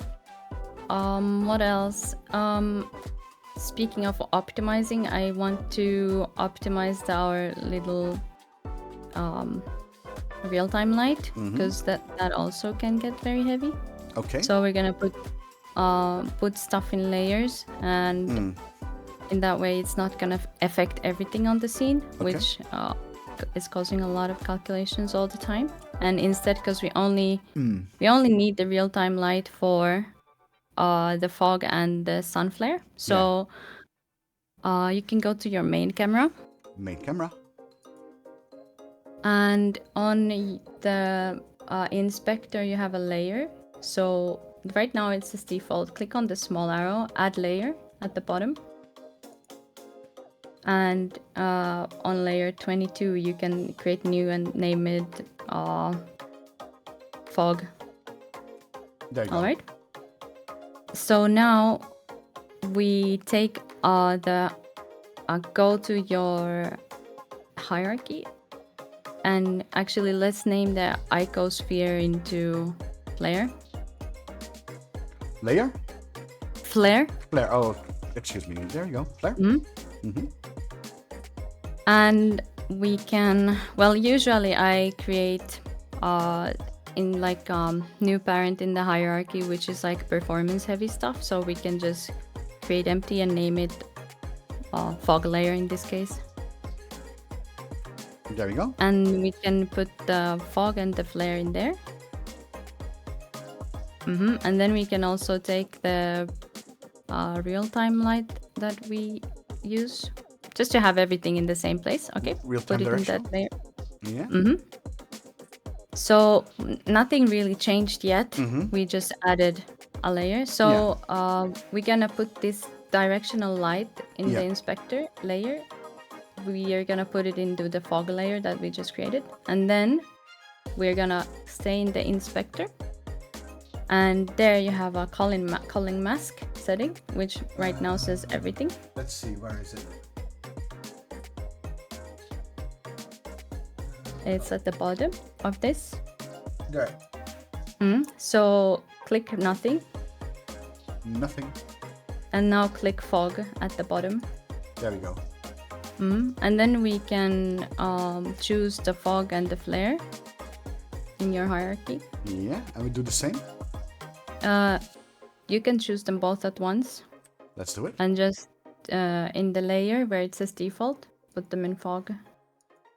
what else? Speaking of optimizing, I want to optimize our little real-time light, because that also can get very heavy. Okay. So we're gonna put stuff in layers, and in that way it's not gonna affect everything on the scene, which is causing a lot of calculations all the time. And instead, because we only need the real-time light for the fog and the sun flare. So you can go to your main camera. Main camera. And on the inspector, you have a layer. So right now it says default. Click on the small arrow, add layer at the bottom. And on layer 22, you can create new and name it fog. There you go. All right. So now we take go to your hierarchy, and actually let's name the icosphere into flare. Layer? Flare. Flare. Oh, excuse me. There you go. Flare. And we can, well, usually I create in like new parent in the hierarchy, which is like performance heavy stuff. So we can just create empty and name it fog layer in this case. There we go. And we can put the fog and the flare in there. And then we can also take the real-time light that we use, just to have everything in the same place. Okay, Real-time put it direction. in that layer. Yeah. So nothing really changed yet. We just added a layer. So we're gonna put this directional light in the inspector layer, we are gonna put it into the fog layer that we just created, and then we're gonna stay in the inspector, and there you have a culling mask setting, which right now says everything. Let's see, where is it? It's at the bottom of this. There. So click nothing, Nothing. and now click fog at the bottom. There we go. And then we can choose the fog and the flare in your hierarchy. Yeah, and we do the same. You can choose them both at once, Let's do it. and just in the layer where it says default, put them in fog.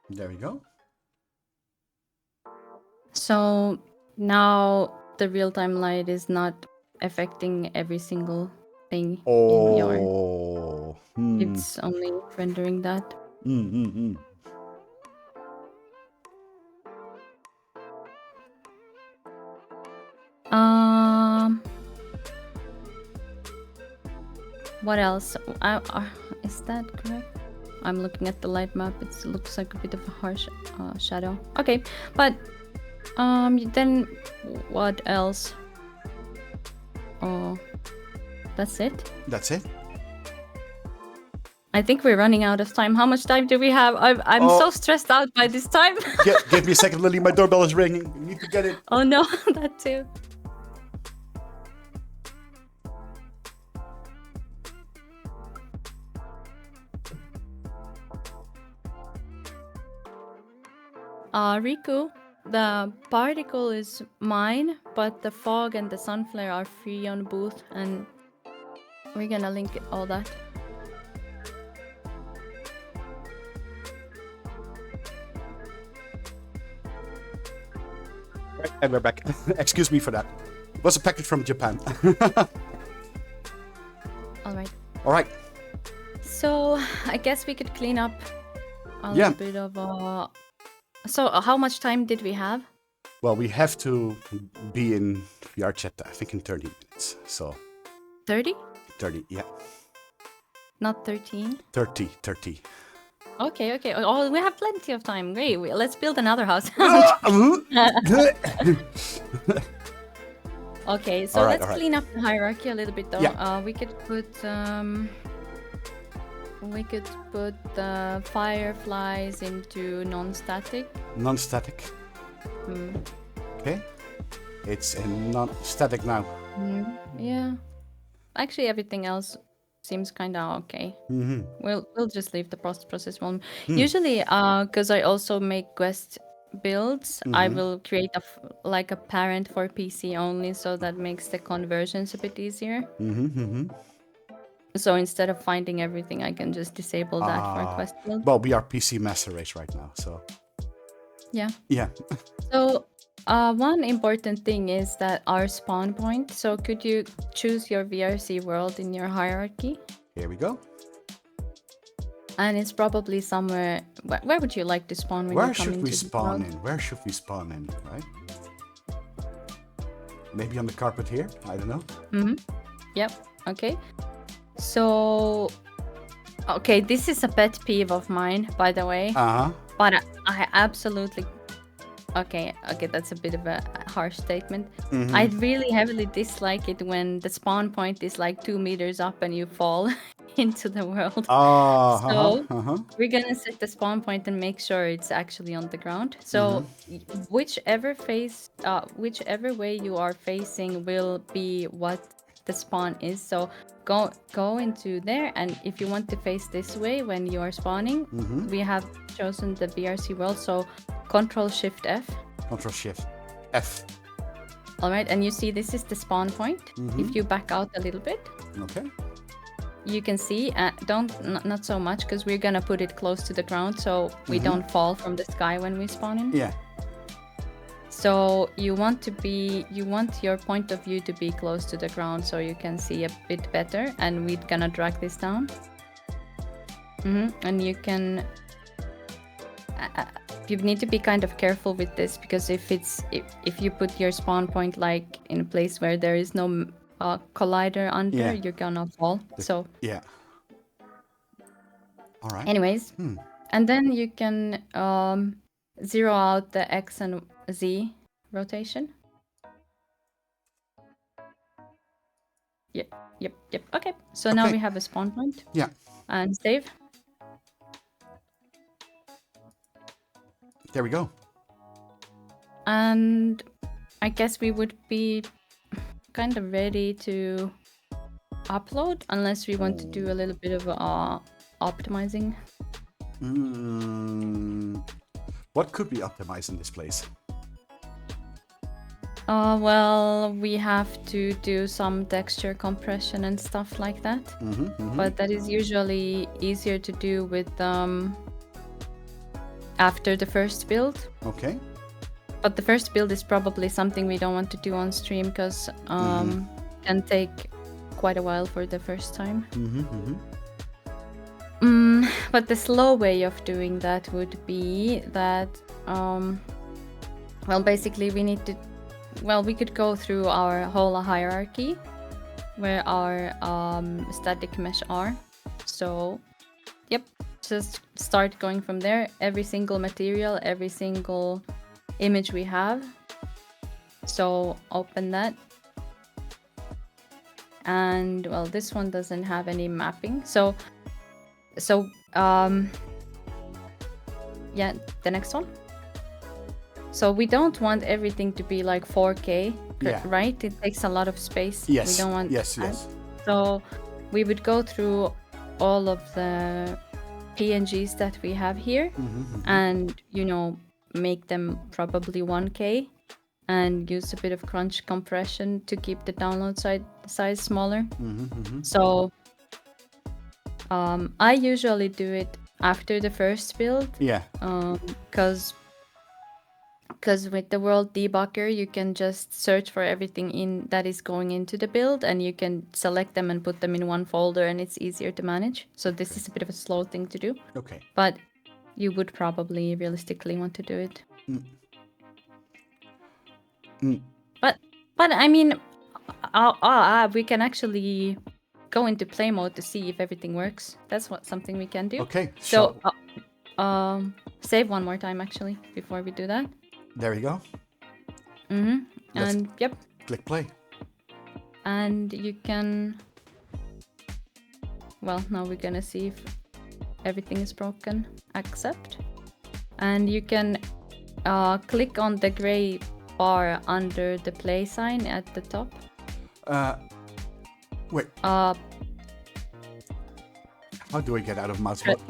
There we go. So now the real-time light is not affecting every single thing in VR. Oh. It's only rendering that. What else? Is that correct? I'm looking at the light map. It looks like a bit of a harsh shadow. Okay, but then what else? Oh, that's it. That's it. I think we're running out of time. How much time do we have? I'm so stressed out by this time. Give me a second, Lily. My doorbell is ringing. You need to get it. Oh no, that too. Riku, the particle is mine, but the fog and the sun flare are free on booth, and we're gonna link all that. Right, and we're back. Excuse me for that. It was a package from Japan. All right. All right. So I guess we could clean up a little bit of. So how much time did we have? Well, we have to be in VRChat, I think, in 30 minutes. So 30? 30, yeah. Not 13? 30. Okay. Oh, we have plenty of time. Great. Let's build another house. Okay, so let's clean up the hierarchy a little bit, though. Yeah. We could put the fireflies into non-static. Non-static. Okay. It's in non-static now. Yeah. Actually, everything else seems kind of okay. We'll just leave the process one. Usually, because I also make quest builds, I will create a parent for PC only, so that makes the conversions a bit easier. So instead of finding everything, I can just disable that for quest build. Well, we are PC master race right now, so Yeah. yeah. So one important thing is that our spawn point. So could you choose your VRC world in your hierarchy? Here we go. And it's probably somewhere. Where would you like to spawn when you come into the world? Where should we spawn in? Right? Maybe on the carpet here. I don't know. Yep. Okay. So, okay, this is a pet peeve of mine, by the way. But I absolutely. Okay, that's a bit of a harsh statement. I really heavily dislike it when the spawn point is like 2 meters up and you fall into the world. So we're gonna set the spawn point and make sure it's actually on the ground. So whichever way you are facing will be what the spawn is. So go into there, and if you want to face this way when you are spawning, we have chosen the VRC world. So Control Shift F. Control Shift F. All right, and you see this is the spawn point. If you back out a little bit, okay, you can see. Not so much, because we're gonna put it close to the ground so we don't fall from the sky when we spawn in. Yeah. So you want your point of view to be close to the ground so you can see a bit better. And we're gonna drag this down. And you can. You need to be kind of careful with this, because if you put your spawn point like in a place where there is no collider under, you're gonna fall. So yeah. All right. Anyways, And then you can zero out the X and Z rotation. Yep. Okay, so now Okay. we have a spawn point. Yeah. And save. There we go. And I guess we would be kind of ready to upload, unless we want to do a little bit of optimizing. What could be optimized in this place? Well, we have to do some texture compression and stuff like that. But that is usually easier to do with after the first build. Okay. But the first build is probably something we don't want to do on stream, because can take quite a while for the first time. But the slow way of doing that would be that, well, basically we need to, well, we could go through our whole hierarchy where our static mesh are. So, yep, just start going from there. Every single material, every single image we have. So open that. And well, this one doesn't have any mapping. So yeah, the next one. So we don't want everything to be like 4K, right? It takes a lot of space. Yes. We don't want yes. that. Yes. So we would go through all of the PNGs that we have here, and make them probably 1K, and use a bit of crunch compression to keep the download size smaller. So I usually do it after the first build. Yeah. Because with the world debugger, you can just search for everything that is going into the build, and you can select them and put them in one folder, and it's easier to manage. So this is a bit of a slow thing to do. Okay. But you would probably realistically want to do it. But I mean, we can actually go into play mode to see if everything works. That's something we can do. Okay. So save one more time actually before we do that. There you go. And yep. Click play. And you can. Well, now we're gonna see if everything is broken. Accept. And you can click on the gray bar under the play sign at the top. Wait. How do I get out of mouse mode?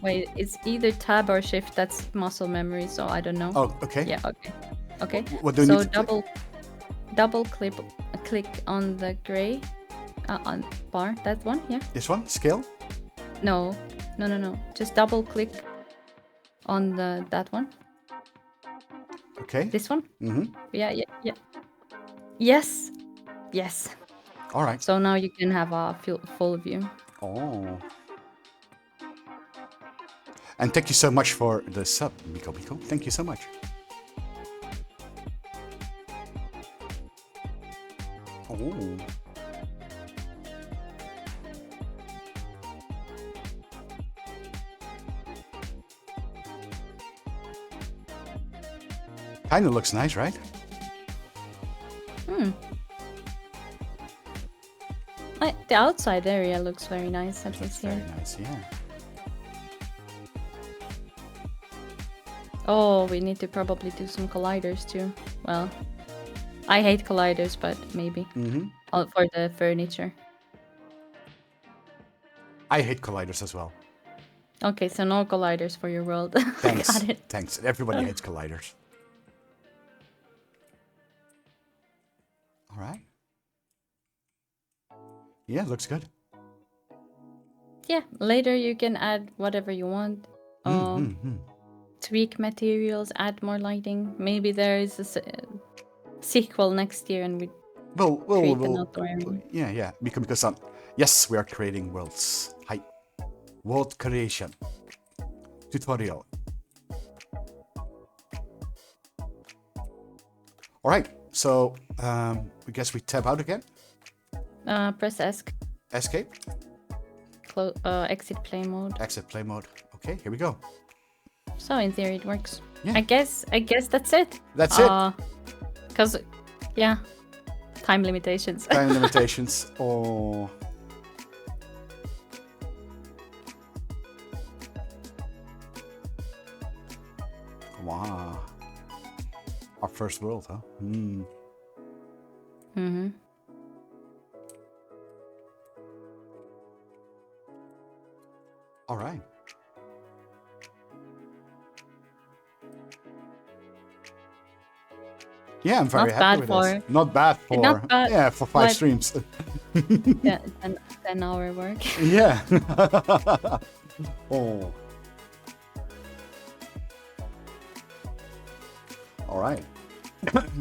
Wait, it's either tab or shift. That's muscle memory, so I don't know. Oh, okay. Yeah, okay. What do you need to double click on the gray on bar. That one, yeah. This one? Scale? No. Just double click on that one. Okay. This one? Yeah. Yes. All right. So now you can have a full view. Oh. And thank you so much for the sub, Miko. Thank you so much. Oh. Kind of looks nice, right? The outside area looks very nice, at least here. Very nice, yeah. Oh, we need to probably do some colliders too. Well, I hate colliders, but maybe. For the furniture. I hate colliders as well. Okay, so no colliders for your world. Thanks. Got it. Thanks. Everybody hates colliders. All right. Yeah, looks good. Yeah, later you can add whatever you want. Tweak materials, add more lighting. Maybe there is a sequel next year and we create another area. Yeah. Because yes, we are creating worlds. Hi. World creation. Tutorial. All right. So, I guess we tab out again. Press Escape. exit play mode. Exit play mode. Okay, here we go. So in theory it works. Yeah. I guess that's it. That's it. Cause yeah, time limitations. Time limitations. Oh. Wow. Our first world, huh? Hmm. Mm-hmm. All right. Yeah, I'm very happy with this. Not bad for yeah, for 5 streams. 10-hour work. Yeah. Oh. All right.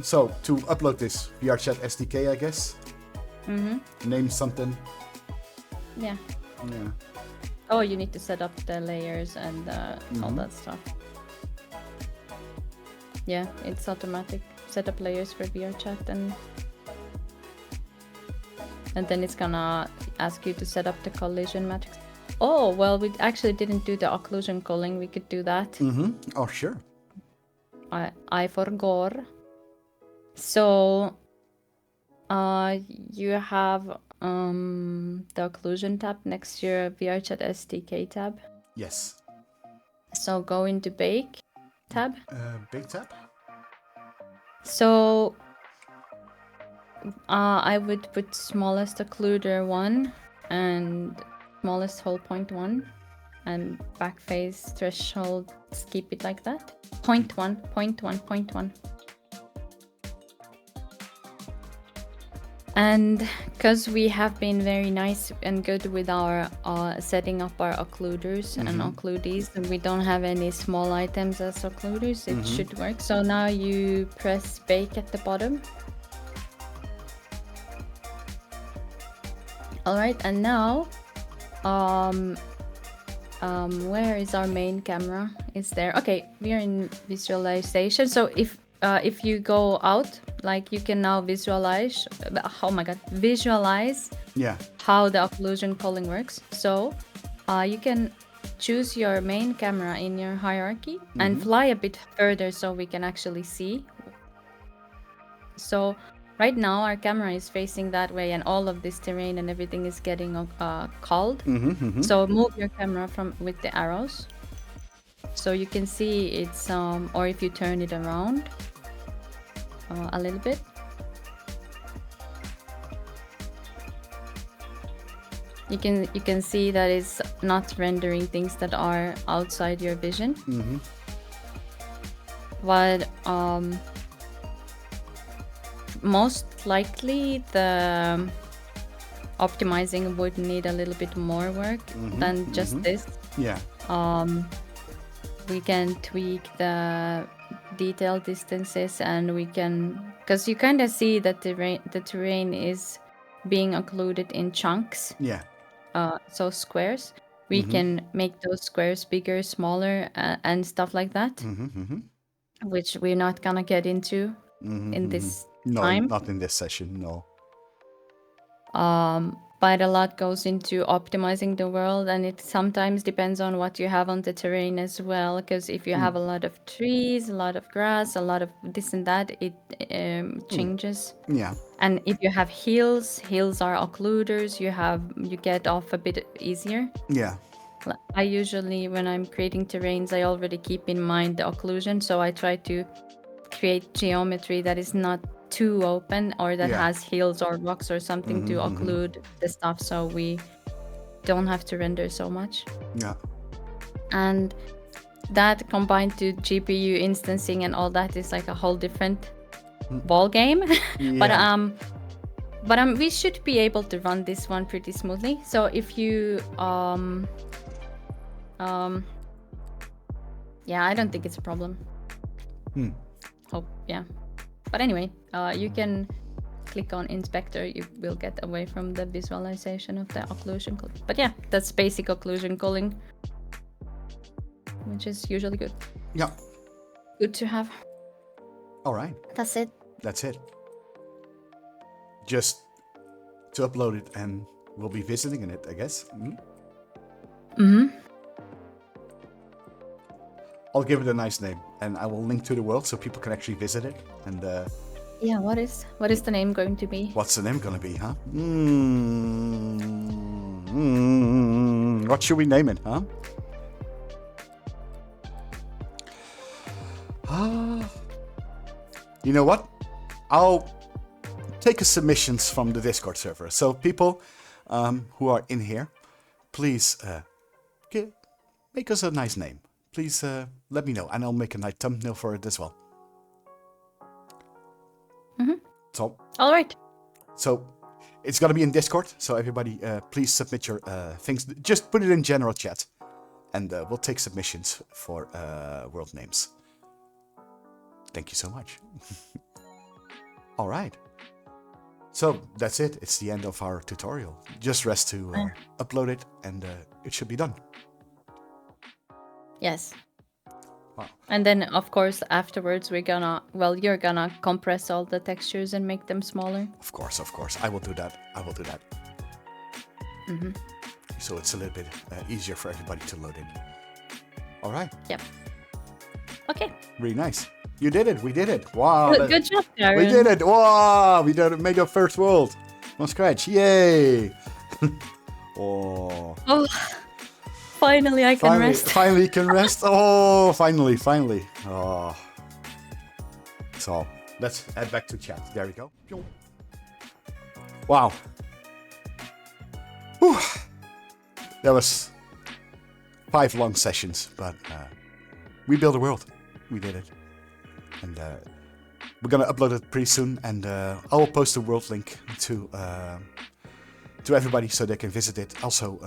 So to upload this VRChat SDK, I guess. Mm-hmm. Name something. Yeah. Yeah. Oh, you need to set up the layers and all that stuff. Yeah, it's automatic. Set up layers for VRChat and then it's gonna ask you to set up the collision matrix. Oh, well, we actually didn't do the occlusion culling. We could do that. Mm-hmm. Oh, sure. I forgot. So, you have the occlusion tab next to your VRChat SDK tab. Yes. So go into Bake tab. Big tab? So I would put smallest occluder 1 and smallest whole point 1 and backface threshold, keep it like that. Point 1, point 1, point 1. And because we have been very nice and good with our setting up our occluders and occludees, and we don't have any small items as occluders, it should work. So now you press bake at the bottom. All right, and now, where is our main camera? It's there. Okay, we are in visualization. So if you go out, like you can now visualize. Oh my god, visualize. Yeah. How the occlusion culling works. So, you can choose your main camera in your hierarchy and fly a bit further so we can actually see. So. Right now, our camera is facing that way, and all of this terrain and everything is getting culled. So move your camera with the arrows, so you can see it's or if you turn it around a little bit, you can see that it's not rendering things that are outside your vision. But most likely the optimizing would need a little bit more work than just this. Yeah. We can tweak the detail distances, and we can, because you kind of see that the terrain is being occluded in chunks. Yeah. So squares. We can make those squares bigger, smaller, and stuff like that, which we're not gonna get into in this time. No, not in this session, no. But a lot goes into optimizing the world, and it sometimes depends on what you have on the terrain as well, because if you have a lot of trees, a lot of grass, a lot of this and that, it changes. Yeah. And if you have hills are occluders, you get off a bit easier. Yeah. I usually, when I'm creating terrains, I already keep in mind the occlusion, so I try to create geometry that is not too open, or that has hills or rocks or something to occlude the stuff, so we don't have to render so much. Yeah. And that combined to GPU instancing and all that is like a whole different ball game. Yeah. But we should be able to run this one pretty smoothly. So if you yeah, I don't think it's a problem. Hope, yeah. But anyway, you can click on inspector, you will get away from the visualization of the occlusion culling. But yeah, that's basic occlusion culling, which is usually good. Yeah. Good to have. All right. That's it. That's it. Just to upload it, and we'll be visiting in it, I guess. I'll give it a nice name, and I will link to the world so people can actually visit it. And Yeah, what is the name going to be? what's the name gonna be, huh? What should we name it, huh? You know what? I'll take submissions from the Discord server. So people who are in here, please make us a nice name. Please let me know, and I'll make a nice thumbnail for it as well. So, All right. So it's gonna be in Discord. So everybody, please submit your things. Just put it in general chat, and we'll take submissions for world names. Thank you so much. All right. So that's it. It's the end of our tutorial. Just rest to upload it, and it should be done. Yes. Wow. And then, of course, afterwards, you're gonna compress all the textures and make them smaller. Of course. I will do that. So it's a little bit easier for everybody to load in. All right. Yep. Okay. Really nice. You did it. We did it. Wow. Good job, Kaerun. We did it. Wow. We made our first world from scratch. Yay. Oh. Finally, I can rest. Finally, you can rest. Oh, finally. Oh. So let's head back to chat. There we go. Wow. Whew. That was 5 long sessions, but we built a world. We did it. And we're gonna upload it pretty soon, and I will post the world link to everybody so they can visit it. Also,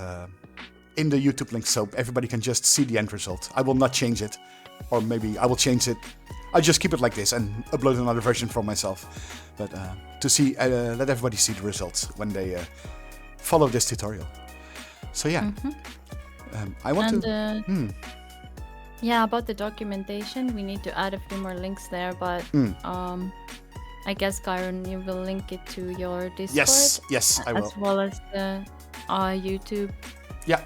in the YouTube link, so everybody can just see the end result. I will not change it, or maybe I will change it. I'll just keep it like this and upload another version for myself. But to see, let everybody see the results when they follow this tutorial. So yeah, I want to. Yeah, about the documentation, we need to add a few more links there, but I guess, Kaerun, you will link it to your Discord. Yes, I will. As well as the YouTube. Yeah.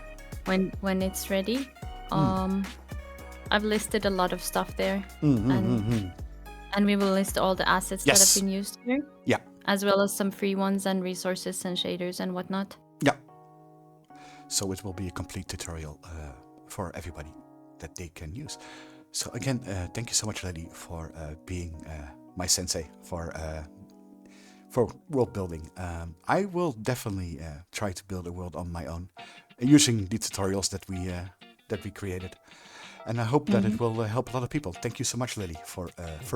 When it's ready. I've listed a lot of stuff there. And we will list all the assets that have been used here. Yeah. As well as some free ones and resources and shaders and whatnot. Yeah. So it will be a complete tutorial for everybody that they can use. So again, thank you so much, Lilly, for being my sensei for world building. I will definitely try to build a world on my own using the tutorials that we created, and I hope that it will help a lot of people. Thank you so much, Lilly, for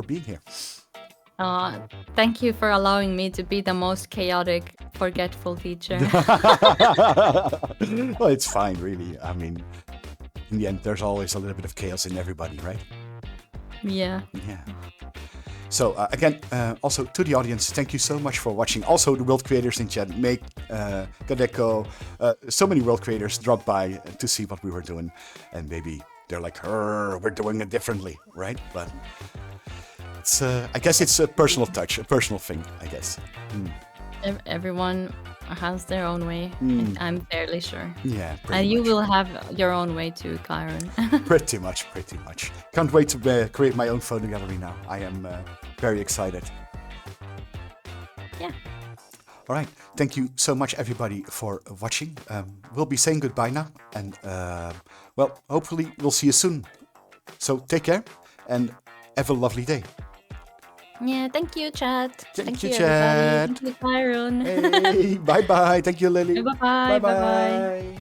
being here. Thank you for allowing me to be the most chaotic, forgetful teacher. Well, it's fine, really. I mean, in the end, there's always a little bit of chaos in everybody, right? Yeah. So again, also to the audience, thank you so much for watching. Also the world creators in chat, Make, Gadeko, so many world creators dropped by to see what we were doing, and maybe they're like, we're doing it differently, right? But it's, I guess it's a personal touch, a personal thing, I guess. Everyone has their own way, I'm fairly sure. Yeah, and you will have your own way too, Kaerun. Pretty much. Can't wait to create my own photo gallery now. I am very excited. Yeah. All right. Thank you so much, everybody, for watching. We'll be saying goodbye now, and well, hopefully we'll see you soon. So take care and have a lovely day. Yeah, thank you, chat. Thank you, everybody. chat. Thank you, Kaerun. Hey, bye-bye. Thank you, Lilly. Bye-bye. Bye-bye.